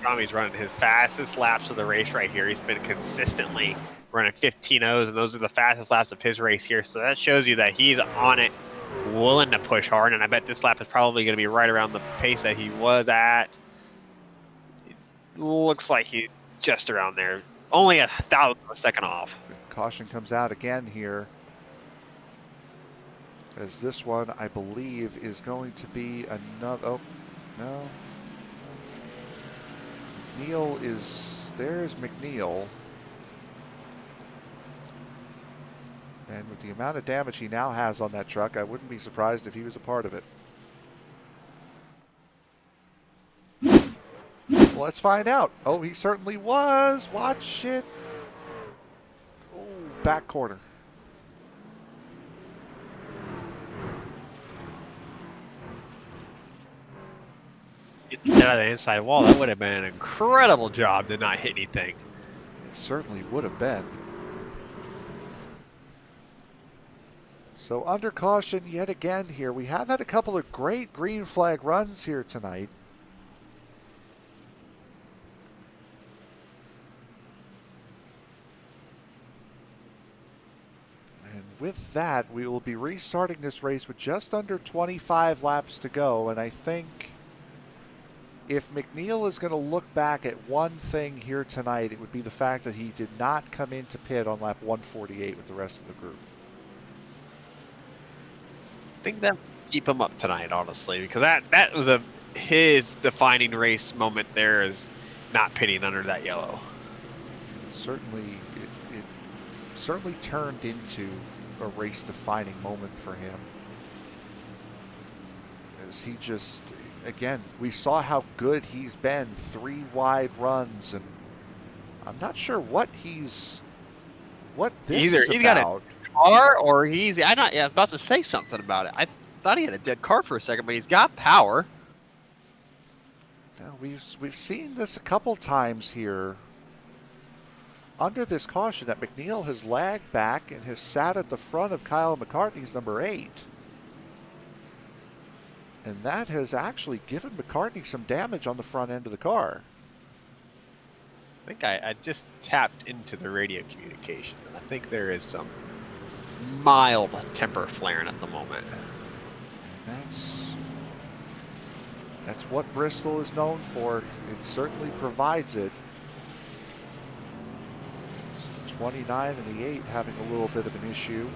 Tommy's running his fastest laps of the race right here. He's been consistently running 15.0s, and those are the fastest laps of his race here. So that shows you that he's on it, willing to push hard, and I bet this lap is probably going to be right around the pace that he was at. It looks like he's just around there. Only 1,000th of a second off.
Caution comes out again here, as this one, I believe, is going to be another. Oh, no. McNeil is. There's McNeil. And with the amount of damage he now has on that truck, I wouldn't be surprised if he was a part of it. Well, let's find out. Oh, he certainly was. Watch it. Oh, back corner.
Get that out of the inside wall. That would have been an incredible job to not hit anything.
It certainly would have been. So under caution yet again here. We have had a couple of great green flag runs here tonight. And with that, we will be restarting this race with just under 25 laps to go. And I think if McNeil is going to look back at one thing here tonight, it would be the fact that he did not come into pit on lap 148 with the rest of the group.
I think that would keep him up tonight, honestly, because that was his defining race moment there, is not pitting under that yellow.
It certainly turned into a race-defining moment for him. As he just, again, we saw how good he's been, 3 wide runs, and I'm not sure what this is
he's
about.
Got a car, or I was about to say something about it. I thought he had a dead car for a second, but he's got power.
Now, we've seen this a couple times here under this caution that McNeil has lagged back and has sat at the front of Kyle McCartney's number 8. And that has actually given McCartney some damage on the front end of the car.
I think I just tapped into the radio communication, and I think there is some mild temper flaring at the moment.
That's what Bristol is known for. It certainly provides it. So the 29 and the 8 having a little bit of an issue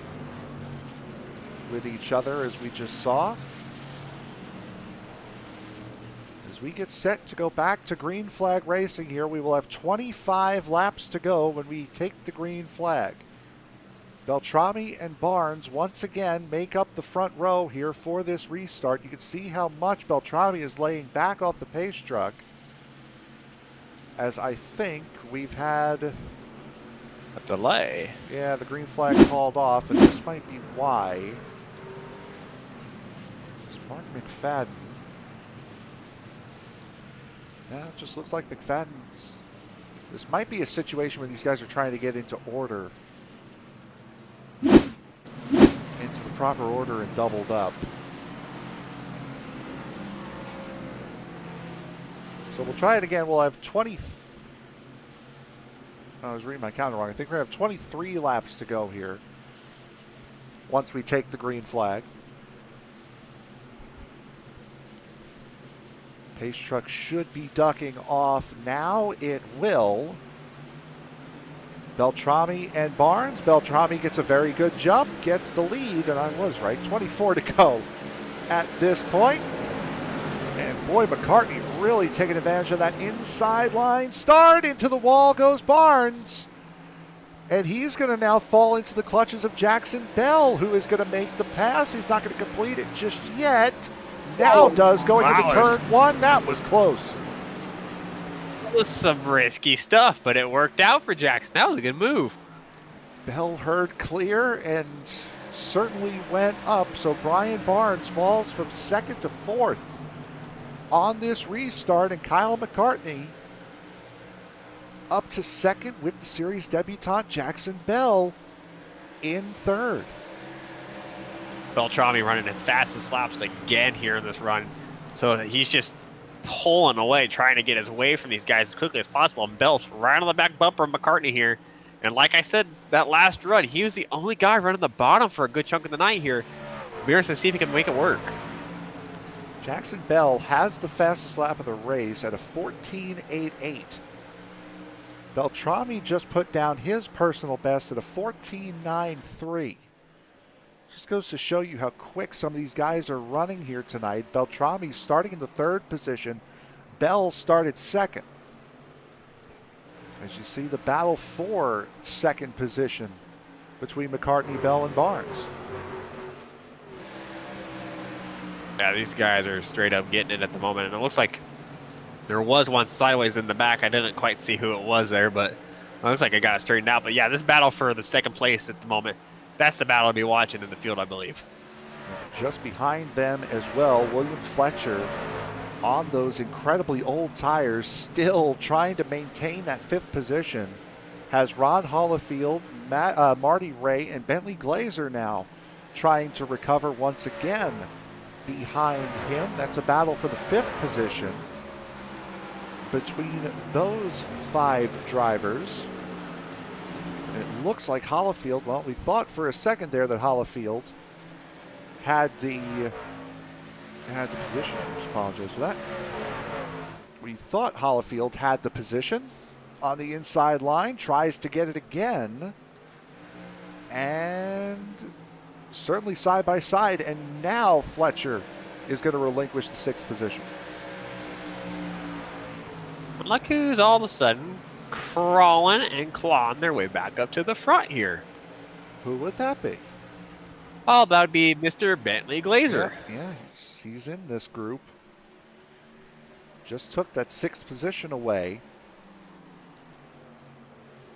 with each other, as we just saw. As we get set to go back to green flag racing here, we will have 25 laps to go when we take the green flag. Beltrami and Barnes once again make up the front row here for this restart. You can see how much Beltrami is laying back off the pace truck, as I think we've had
a delay.
Yeah, the green flag called off, and this might be why. It's Mark McFadden. Yeah, it just looks like McFadden's. This might be a situation where these guys are trying to get into order. Into the proper order and doubled up. So we'll try it again. We'll have 20. I was reading my counter wrong. I think we're going to have 23 laps to go here once we take the green flag. Pace truck should be ducking off now. It will. Beltrami and Barnes. Beltrami gets a very good jump, gets the lead, and I was right. 24 to go at this point. And boy, McCartney really taking advantage of that inside line start. Into the wall goes Barnes. And he's going to now fall into the clutches of Jackson Bell, who is going to make the pass. He's not going to complete it just yet. Now does, going into turn 1. That was close.
was some risky stuff, but it worked out for Jackson. That was a good move.
Bell heard clear and certainly went up. So Brian Barnes falls from second to fourth on this restart, and Kyle McCartney up to second with the series debutant Jackson Bell in third.
Beltrami running his fastest laps again here in this run. So he's just pulling away, trying to get his way from these guys as quickly as possible. And Bell's right on the back bumper of McCartney here. And like I said, that last run, he was the only guy running the bottom for a good chunk of the night here. We're going to see if he can make it work.
Jackson Bell has the fastest lap of the race at a 14.88. Beltrami just put down his personal best at a 14.93. Just goes to show you how quick some of these guys are running here tonight. Beltrami starting in the third position. Bell started second. As you see the battle for second position between McCartney, Bell, and Barnes.
Yeah, these guys are straight up getting it at the moment. And it looks like there was one sideways in the back. I didn't quite see who it was there, but it looks like it got straightened out. But yeah, this battle for the second place at the moment, that's the battle I'll be watching in the field, I believe.
Just behind them as well, William Fletcher on those incredibly old tires, still trying to maintain that fifth position, has Ron Hollifield, Marty Ray, and Bentley Glazer now trying to recover once again behind him. That's a battle for the fifth position between those five drivers. And it looks like Hollifield, well, we thought for a second there that Hollifield had the position. I apologize for that. We thought Hollifield had the position on the inside line, tries to get it again, and certainly side by side, and now Fletcher is going to relinquish the sixth position.
Look who's all of a sudden crawling and clawing their way back up to the front here.
Who would that be?
Oh, that would be Mr. Bentley Glazer.
Yeah, he's in this group. Just took that sixth position away.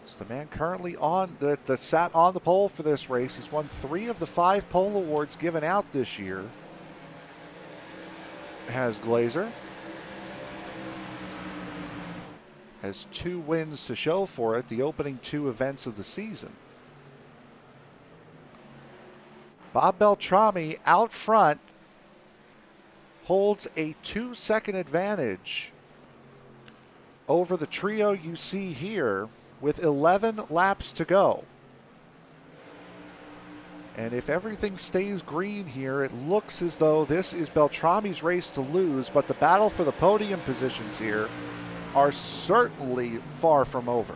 It's the man currently on that sat on the pole for this race. He's won 3 of the 5 pole awards given out this year. Has Glazer. Has 2 wins to show for it, the opening 2 events of the season. Bob Beltrami out front holds a 2-second advantage over the trio you see here with 11 laps to go. And if everything stays green here, it looks as though this is Beltrami's race to lose, but the battle for the podium positions here are certainly far from over.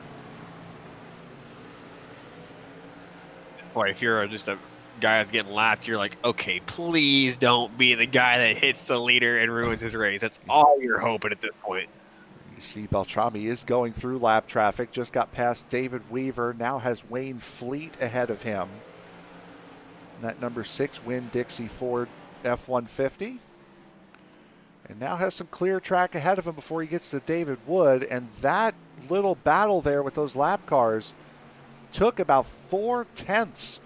Boy, if you're just a guy that's getting lapped, you're like, okay, please don't be the guy that hits the leader and ruins his race. That's all you're hoping at this point.
You see Beltrami is going through lap traffic, just got past David Weaver, now has Wayne Fleet ahead of him. And that number 6 Winn-Dixie Ford F-150. And now has some clear track ahead of him before he gets to David Wood. And that little battle there with those lap cars took about 4/10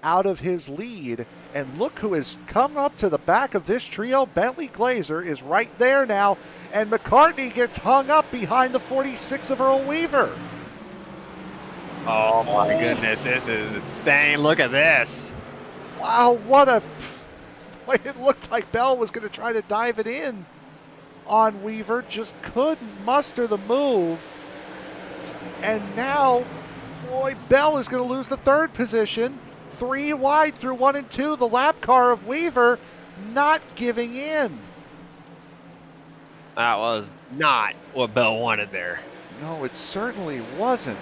out of his lead. And look who has come up to the back of this trio. Bentley Glazer is right there now. And McCartney gets hung up behind the 46 of Earl Weaver.
Oh my goodness, this is, dang, look at this.
Wow, what a, it looked like Bell was going to try to dive it in on Weaver, just couldn't muster the move. And now, boy, Bell is going to lose the third position. 3 wide through 1 and 2. The lap car of Weaver not giving in.
That was not what Bell wanted there.
No, it certainly wasn't.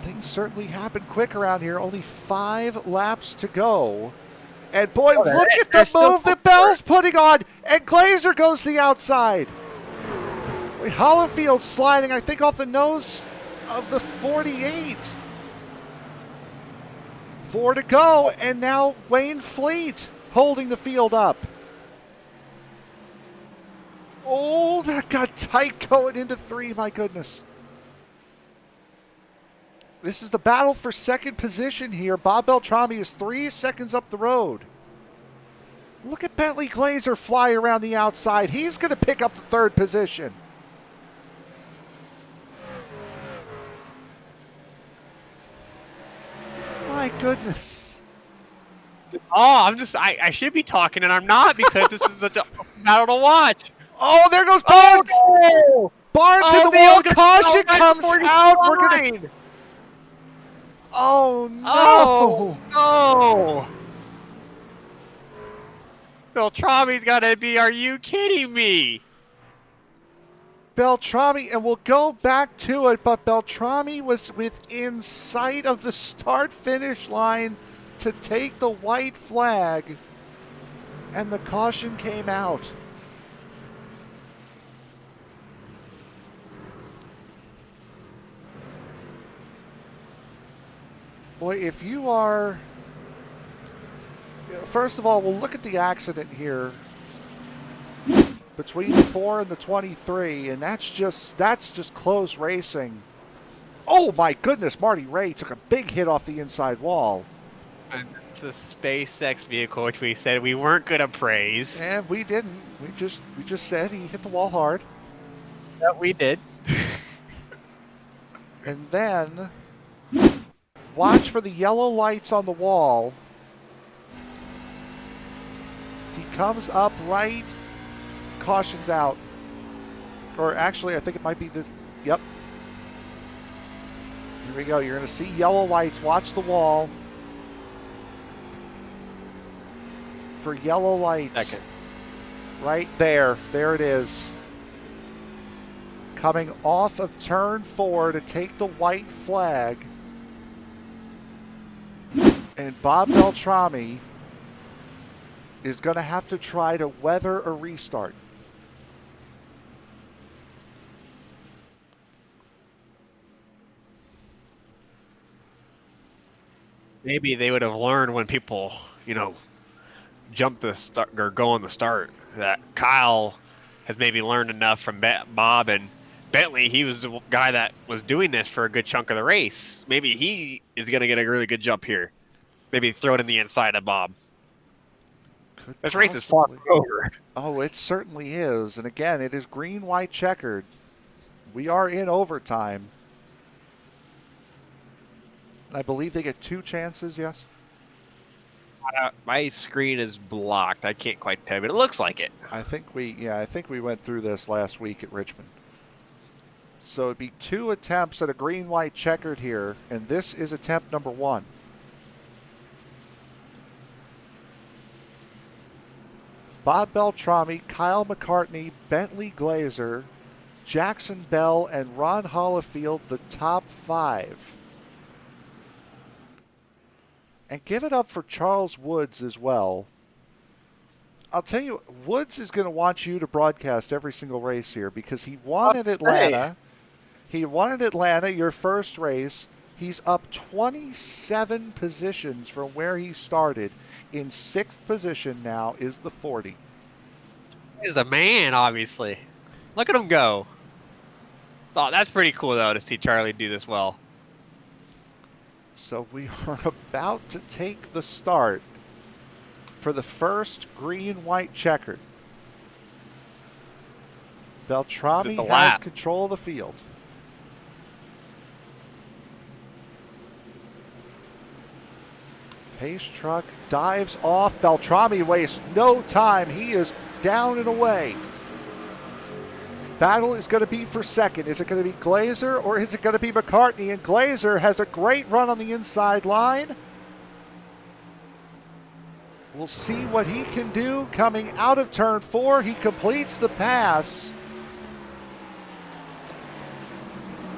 Things certainly happen quick around here. Only 5 laps to go. And boy, look at the move that Bell's putting on. And Glazer goes to the outside. Hollifield sliding, I think, off the nose of the 48. 4 to go. And now Wayne Fleet holding the field up. Oh, that got tight going into 3, my goodness. This is the battle for second position here. Bob Beltrami is 3 seconds up the road. Look at Bentley Glazer fly around the outside. He's going to pick up the 3rd position. My goodness.
Oh, I should be talking and I'm not because this is a battle to watch.
Oh, there goes Barnes.
Oh, no.
Barnes in the wall. Caution comes out. We're going to... Oh, no.
Oh, no. Beltrami's got to be, are you kidding me?
Beltrami, and we'll go back to it, but Beltrami was within sight of the start-finish line to take the white flag, and the caution came out. Boy, if you are... First of all, we'll look at the accident here between the 4 and the 23, and that's just close racing. Oh my goodness, Marty Ray took a big hit off the inside wall.
And it's a SpaceX vehicle, which we said we weren't going to praise.
And we didn't. We just said he hit the wall hard.
Yeah, we did.
And then watch for the yellow lights on the wall. He comes up right, caution's out. Or actually, I think it might be this. Yep. Here we go. You're going to see yellow lights. Watch the wall for yellow lights.
Second.
Right there. There it is. Coming off of turn 4 to take the white flag. And Bob Beltrami is going to have to try to weather a restart.
Maybe they would have learned when people, jump the start or go on the start that Kyle has maybe learned enough from Bob and Bentley. He was the guy that was doing this for a good chunk of the race. Maybe he is going to get a really good jump here. Maybe throw it in the inside of Bob. This race is far over.
Oh, it certainly is. And again, it is green, white, checkered. We are in overtime. I believe they get 2 chances, yes?
My screen is blocked. I can't quite tell, but it looks like it.
I think we went through this last week at Richmond. So it'd be 2 attempts at a green, white, checkered here, and this is attempt number 1. Bob Beltrami, Kyle Mccartney, Bentley Glazer, Jackson Bell, and Ron Hollifield, the top 5. And give it up for Charles Woods as well. I'll tell you, Woods is going to want you to broadcast every single race here because he won at Atlanta. He won at Atlanta, your first race. He's up 27 positions from where he started. In 6th position now is the 40.
He's a man, obviously. Look at him go. So that's pretty cool, though, to see Charlie do this well.
So we are about to take the start for the first green-white checkered. Beltrami has control of the field. Pace truck dives off. Beltrami wastes no time. He is down and away. Battle is going to be for second. Is it going to be Glazer or is it going to be Mccartney? And Glazer has a great run on the inside line. We'll see what he can do coming out of turn 4. He completes the pass.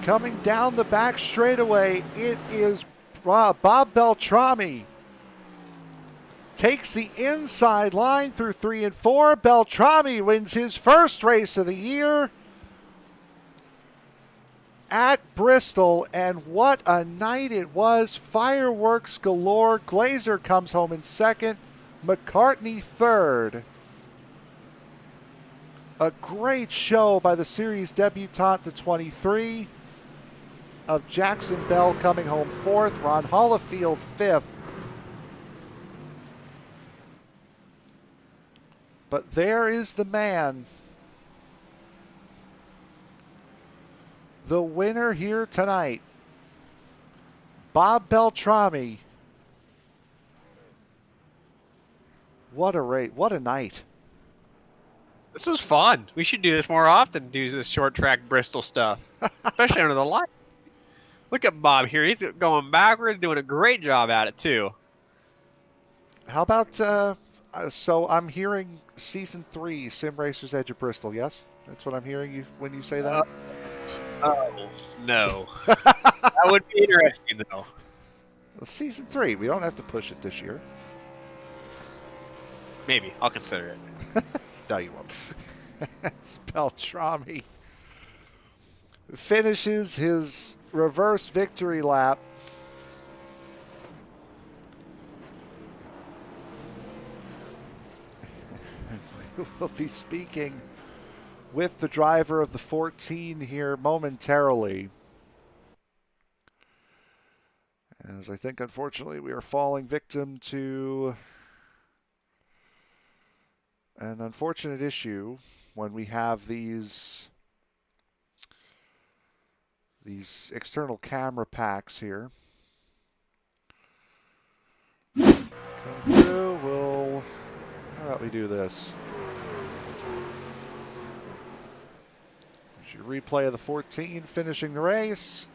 Coming down the back straightaway, it is Bob Beltrami. Takes the inside line through 3 and 4. Beltrami wins his first race of the year at Bristol. And what a night it was. Fireworks galore. Glazer comes home in 2nd. Mccartney 3rd. A great show by the series debutante to 23 of Jackson Bell coming home fourth, Ron Hollifield fifth. But there is the man, the winner here tonight, Bob Beltrami. What a rate! What a night!
This was fun. We should do this more often. Do this short track Bristol stuff, especially under the light. Look at Bob here. He's going backwards, doing a great job at it too.
How about so I'm hearing season 3 Sim Racers Edge of Bristol. Yes, that's what I'm hearing you when you say that.
Oh no, that would be interesting though.
Well, season 3. We don't have to push it this year.
Maybe I'll consider it.
No, you won't. Beltrami finishes his reverse victory lap. We'll be speaking with the driver of the 14 here momentarily. As I think, unfortunately, we are falling victim to an unfortunate issue when we have these external camera packs here. Come through, how about we do this? Here's your replay of the 14 finishing the race.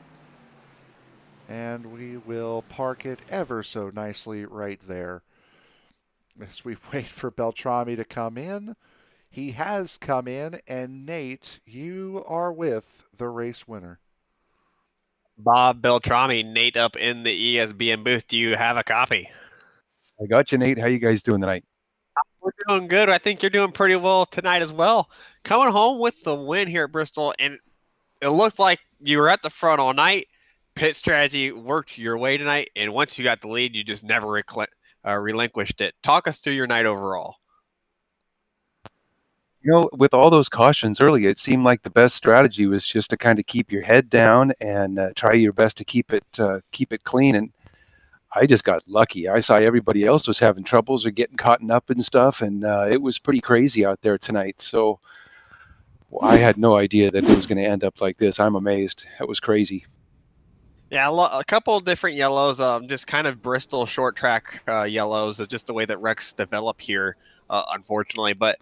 And we will park it ever so nicely right there. As we wait for Beltrami to come in. He has come in, and Nate, you are with the race winner.
Bob Beltrami, Nate up in the ESBN booth. Do you have a copy?
I got you, Nate. How you guys doing tonight?
We're doing good. I think you're doing pretty well tonight as well. Coming home with the win here at Bristol, and it looks like you were at the front all night. Pit strategy worked your way tonight, and once you got the lead, you just never relinquished it. Talk us through your night overall.
You know, with all those cautions early, it seemed like the best strategy was just to kind of keep your head down and try your best to keep it clean. And I just got lucky. I saw everybody else was having troubles or getting caught up and stuff, and it was pretty crazy out there tonight. So I had no idea that it was going to end up like this. I'm amazed. It was crazy.
Yeah, a couple of different yellows, just kind of Bristol short track yellows, just the way that wrecks develop here, unfortunately. But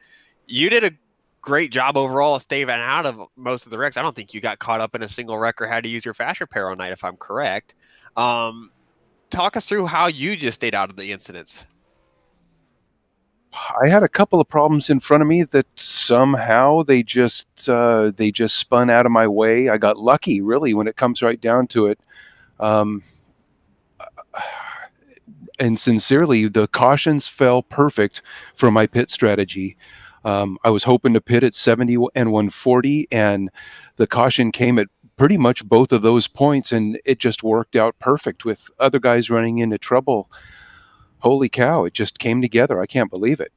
you did a great job overall of staying out of most of the wrecks. I don't think you got caught up in a single wreck or had to use your fast repair all night, if I'm correct. Talk us through how you just stayed out of the incidents.
I had a couple of problems in front of me that somehow they just spun out of my way. I got lucky, really, when it comes right down to it. And sincerely, the cautions fell perfect for my pit strategy. I was hoping to pit at 70 and 140, and the caution came at pretty much both of those points, and it just worked out perfect with other guys running into trouble. Holy cow, it just came together. I can't believe it.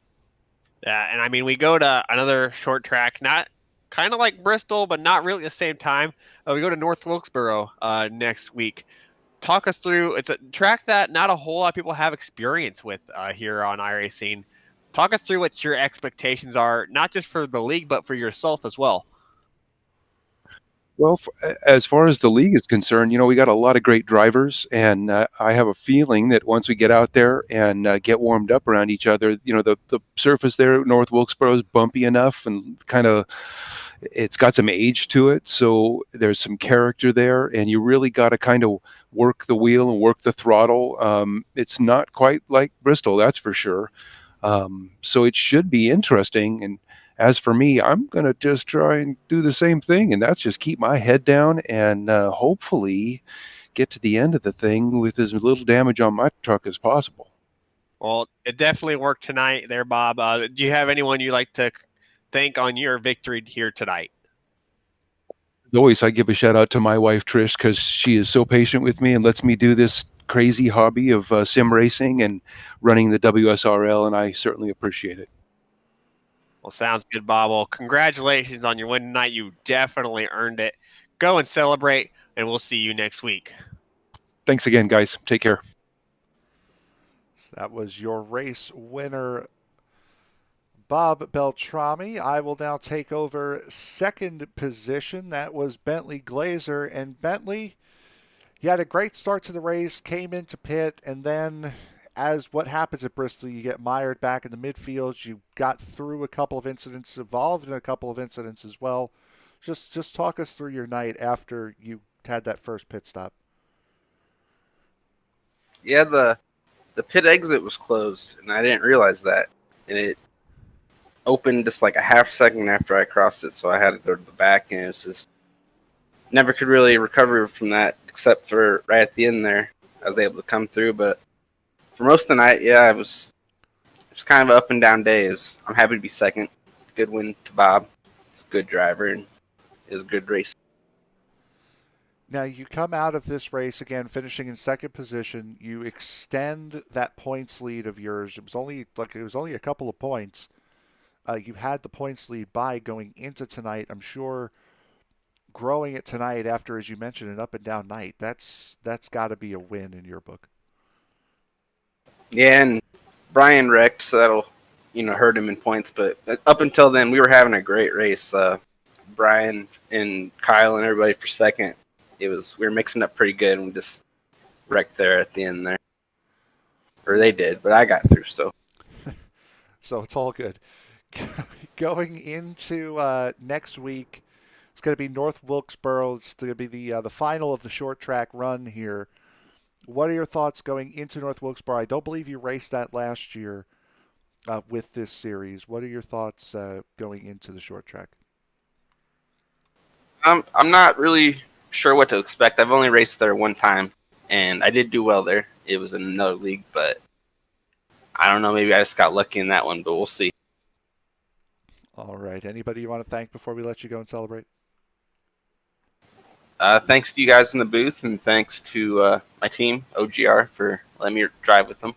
Yeah, and I mean, we go to another short track, not kind of like Bristol, but not really at the same time. We go to North Wilkesboro next week. Talk us through, it's a track that not a whole lot of people have experience with here on iRacing. Talk us through what your expectations are, not just for the league, but for yourself as well.
Well, as far as the league is concerned, you know, we got a lot of great drivers, and I have a feeling that once we get out there and get warmed up around each other, you know, the surface there at North Wilkesboro is bumpy enough and kind of, it's got some age to it, so there's some character there, and you really got to kind of work the wheel and work the throttle. It's not quite like Bristol, that's for sure. So it should be interesting. And as for me, I'm going to just try and do the same thing, and that's just keep my head down and hopefully get to the end of the thing with as little damage on my truck as possible.
Well, it definitely worked tonight there, Bob. Do you have anyone you'd like to thank on your victory here tonight?
As always, I give a shout out to my wife, Trish, because she is so patient with me and lets me do this crazy hobby of sim racing and running the WSRL, and I certainly appreciate it.
Well, sounds good, Bob. Well, congratulations on your win tonight. You definitely earned it. Go and celebrate, and we'll see you next week.
Thanks again, guys. Take care.
So that was your race winner, Bob Beltrami. I will now take over second position. That was Bentley Glazer. And Bentley, you had a great start to the race, came into pit, and then, as what happens at Bristol, you get mired back in the midfield. You got through a couple of incidents, involved in a couple of incidents as well. Just talk us through your night after you had that first pit stop.
Yeah, the pit exit was closed, and I didn't realize that. And it opened just like a half second after I crossed it, so I had to go to the back, and it was just never could really recover from that, except for right at the end there, I was able to come through. But for most of the night, yeah, it was kind of an up and down day. I'm happy to be second. Good win to Bob. He's a good driver, and it was a good race.
Now you come out of this race again, finishing in second position. You extend that points lead of yours. It was only a couple of points. You had the points lead by going into tonight. I'm sure growing it tonight after, as you mentioned, an up and down night. That's got to be a win in your book.
Yeah, and Brian wrecked, so that'll hurt him in points. But up until then, we were having a great race. Brian and Kyle and everybody for second. We were mixing up pretty good, and we just wrecked there at the end there. Or they did, but I got through, so.
So it's all good. Going into next week, it's going to be North Wilkesboro. It's going to be the final of the short track run here. What are your thoughts going into North Wilkesboro? I don't believe you raced that last year with this series. What are your thoughts going into the short track?
I'm not really sure what to expect. I've only raced there one time, and I did do well there. It was in another league, but I don't know. Maybe I just got lucky in that one, but we'll see.
All right. Anybody you want to thank before we let you go and celebrate?
Thanks to you guys in the booth, and thanks to my team, OGR, for letting me drive with them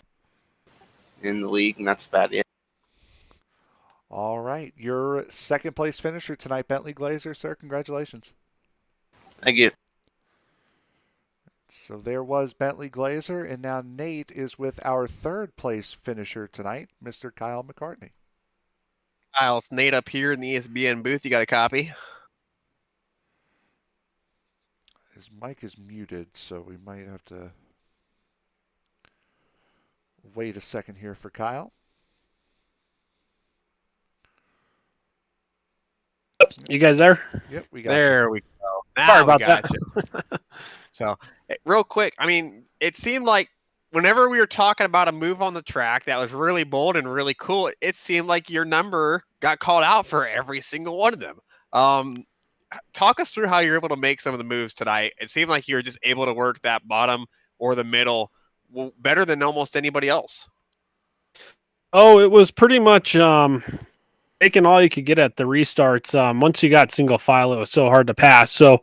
in the league, and that's about it.
All right. Your second place finisher tonight, Bentley Glazer, sir. Congratulations.
Thank you.
So there was Bentley Glazer, and now Nate is with our third place finisher tonight, Mr. Kyle McCartney.
Kyle, it's Nate up here in the ESPN booth. You got a copy?
His mic is muted, so we might have to wait a second here for Kyle.
You guys there?
Yep, we got
There
you.
we go. Now
Sorry
we
about
got
that.
you. So, real quick, I mean, it seemed like whenever we were talking about a move on the track that was really bold and really cool, it seemed like your number got called out for every single one of them. Talk us through how you're able to make some of the moves tonight. It seemed like you were just able to work that bottom or the middle better than almost anybody else.
Oh, it was pretty much taking all you could get at the restarts. Once you got single file, it was so hard to pass. So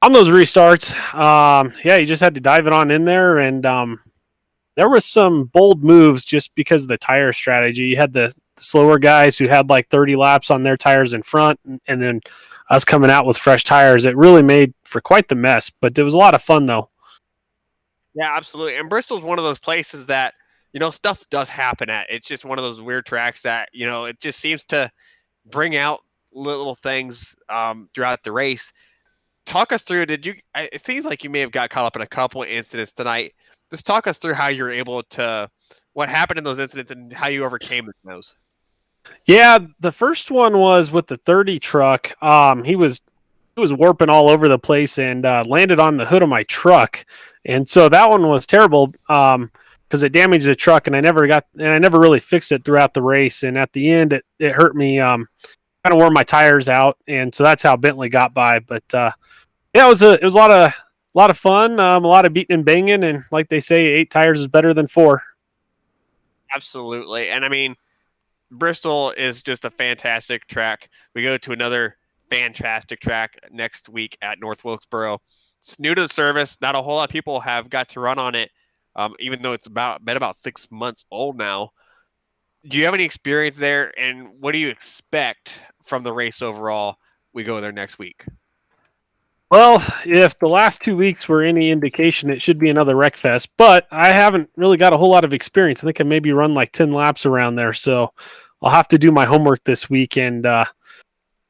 on those restarts, you just had to dive it on in there. And there was some bold moves just because of the tire strategy. You had the slower guys who had like 30 laps on their tires in front, and then us coming out with fresh tires. It really made for quite the mess, but it was a lot of fun though.
Yeah, absolutely. And Bristol's one of those places that, stuff does happen at. It's just one of those weird tracks that, it just seems to bring out little things throughout the race. Talk us through, it seems like you may have got caught up in a couple of incidents tonight. Just talk us through how you're able to, what happened in those incidents and how you overcame those.
Yeah, the first one was with the 30 truck. He was warping all over the place and landed on the hood of my truck, and so that one was terrible because it damaged the truck, and I never really fixed it throughout the race. And at the end, it hurt me, kind of wore my tires out, and so that's how Bentley got by. But it was a lot of fun, a lot of beating and banging, and like they say, 8 tires is better than 4.
Absolutely, and I mean, Bristol is just a fantastic track. We go to another fantastic track next week at North Wilkesboro. It's new to the service. Not a whole lot of people have got to run on it, even though it's been about 6 months old now. do you have any experience there, and what do you expect from the race overall? We go there next week.
Well, if the last 2 weeks were any indication, it should be another wreck fest. But I haven't really got a whole lot of experience. I think I maybe run like 10 laps around there, so I'll have to do my homework this week and try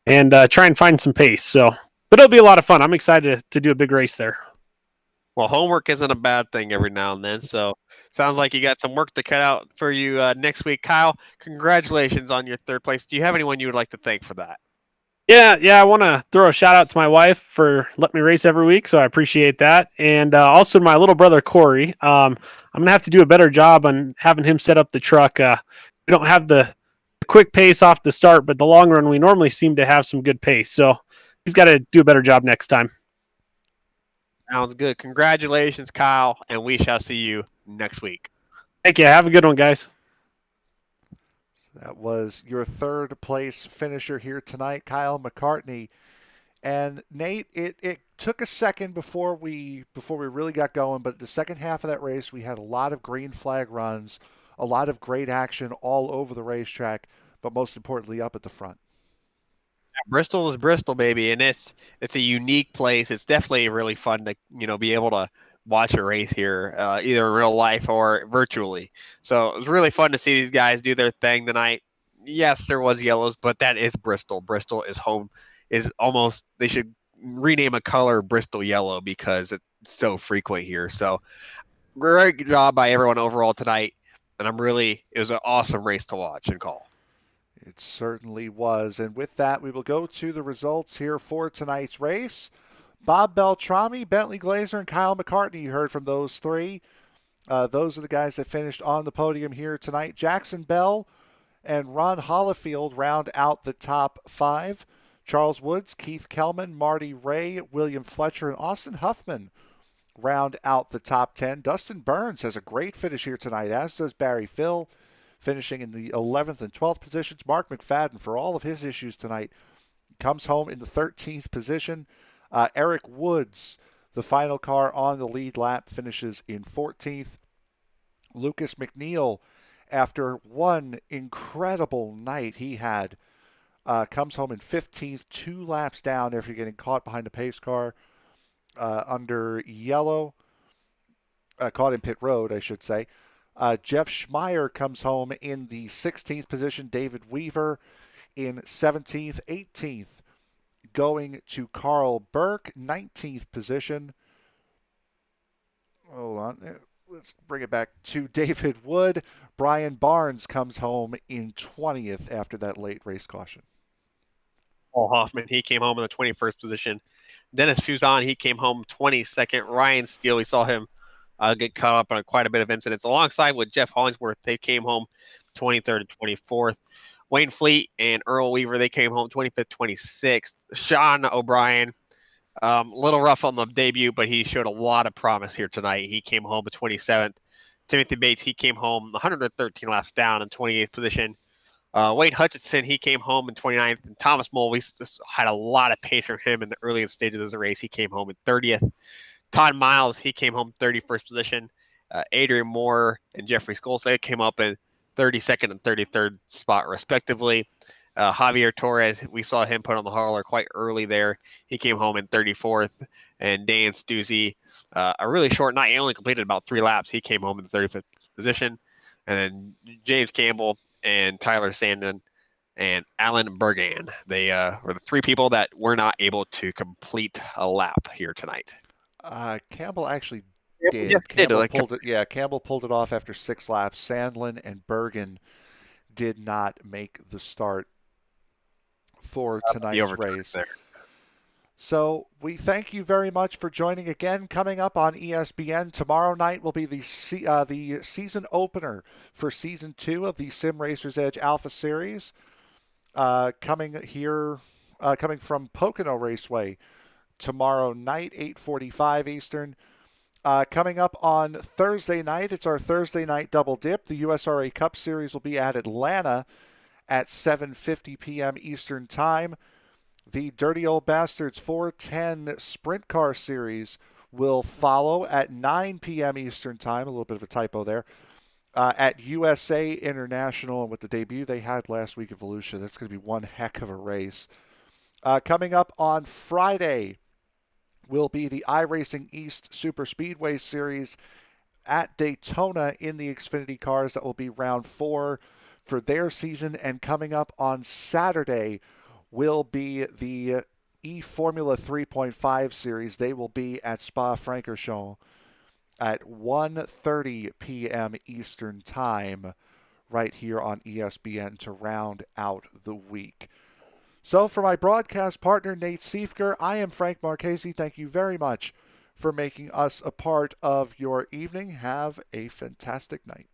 and find some pace. So, but it'll be a lot of fun. I'm excited to do a big race there.
Well, homework isn't a bad thing every now and then. So, sounds like you got some work to cut out for you next week, Kyle. Congratulations on your third place. Do you have anyone you would like to thank for that?
Yeah. I want to throw a shout out to my wife for letting me race every week, so I appreciate that, and also my little brother Corey. I'm gonna have to do a better job on having him set up the truck. We don't have the quick pace off the start, but the long run we normally seem to have some good pace. So he's got to do a better job next time.
Sounds good. Congratulations, Kyle, and we shall see you next week.
Thank you. Have a good one, guys.
That was your third place finisher here tonight, Kyle Mccartney. And Nate, it took a second before we really got going, but the second half of that race, we had a lot of green flag runs, a lot of great action all over the racetrack, but most importantly, up at the front.
Bristol is Bristol, baby, and it's a unique place. It's definitely really fun to be able to watch a race here, either in real life or virtually. So it was really fun to see these guys do their thing tonight. Yes, there was yellows, but that is Bristol. Bristol is home. Is almost they should rename a color Bristol yellow because it's so frequent here. So great job by everyone overall tonight, and it was an awesome race to watch and call.
It certainly was. And with that, we will go to the results here for tonight's race. Bob Beltrami, Bentley Glazer, and Kyle Mccartney. You heard from those three. Those are the guys that finished on the podium here tonight. Jackson Bell and Ron Hollifield round out the top five. Charles Woods, Keith Kellman, Marty Ray, William Fletcher, and Austin Huffman round out the top 10. Dustin Burns has a great finish here tonight, as does Barry Phil, finishing in the 11th and 12th positions. Mark McFadden, for all of his issues tonight, comes home in the 13th position. Eric Woods, the final car on the lead lap, finishes in 14th. Lucas McNeil, after one incredible night he had, comes home in 15th, 2 laps down after getting caught behind a pace car under yellow. Caught in pit road, I should say. Jeff Schmeier comes home in the 16th position. David Weaver in 17th. 18th going to Carl Burke, 19th position. Hold on. Let's bring it back to David Wood. Brian Barnes comes home in 20th after that late race caution.
Paul Hoffman, he came home in the 21st position. Dennis Fuzon, he came home 22nd. Ryan Steele, we saw him get caught up on quite a bit of incidents. Alongside with Jeff Hollingsworth, they came home 23rd and 24th. Wayne Fleet and Earl Weaver, they came home 25th, 26th. Sean O'Brien, a little rough on the debut, but he showed a lot of promise here tonight. He came home at 27th. Timothy Bates, he came home 113 laps down in 28th position. Wade Hutchinson, he came home in 29th. And Thomas Mole, we had a lot of pace from him in the earliest stages of the race. He came home in 30th. Todd Miles, he came home 31st position. Adrian Moore and Jeffrey Scholes, they came up in 32nd and 33rd spot, respectively. Javier Torres, we saw him put on the hauler quite early there. He came home in 34th. And Dan Stuzzi, a really short night. He only completed about 3 laps. He came home in the 35th position. And then James Campbell and Tyler Sandin and Alan Bergan, they were the 3 people that were not able to complete a lap here tonight.
Campbell actually did.
Yes,
Campbell pulled it off after 6 laps. Sandlin and Bergen did not make the start for tonight's race. There. So we thank you very much for joining again. Coming up on ESPN tomorrow night will be the season opener for Season 2 of the Sim Racers Edge Alpha Series. Coming from Pocono Raceway tomorrow night, 8:45 Eastern. Coming up on Thursday night, it's our Thursday night double dip. The USRA Cup Series will be at Atlanta at 7:50 p.m. Eastern Time. The Dirty Old Bastards 410 Sprint Car Series will follow at 9 p.m. Eastern Time. A little bit of a typo there. at USA International, and with the debut they had last week at Volusia, that's going to be one heck of a race. Coming up on Friday will be the iRacing East Super Speedway Series at Daytona in the Xfinity cars. That will be round 4 for their season. And coming up on Saturday will be the eFormula 3.5 Series. They will be at Spa-Francorchamps at 1:30 p.m. Eastern Time right here on ESPN to round out the week. So for my broadcast partner, Nate Siefker, I am Frank Marchese. Thank you very much for making us a part of your evening. Have a fantastic night.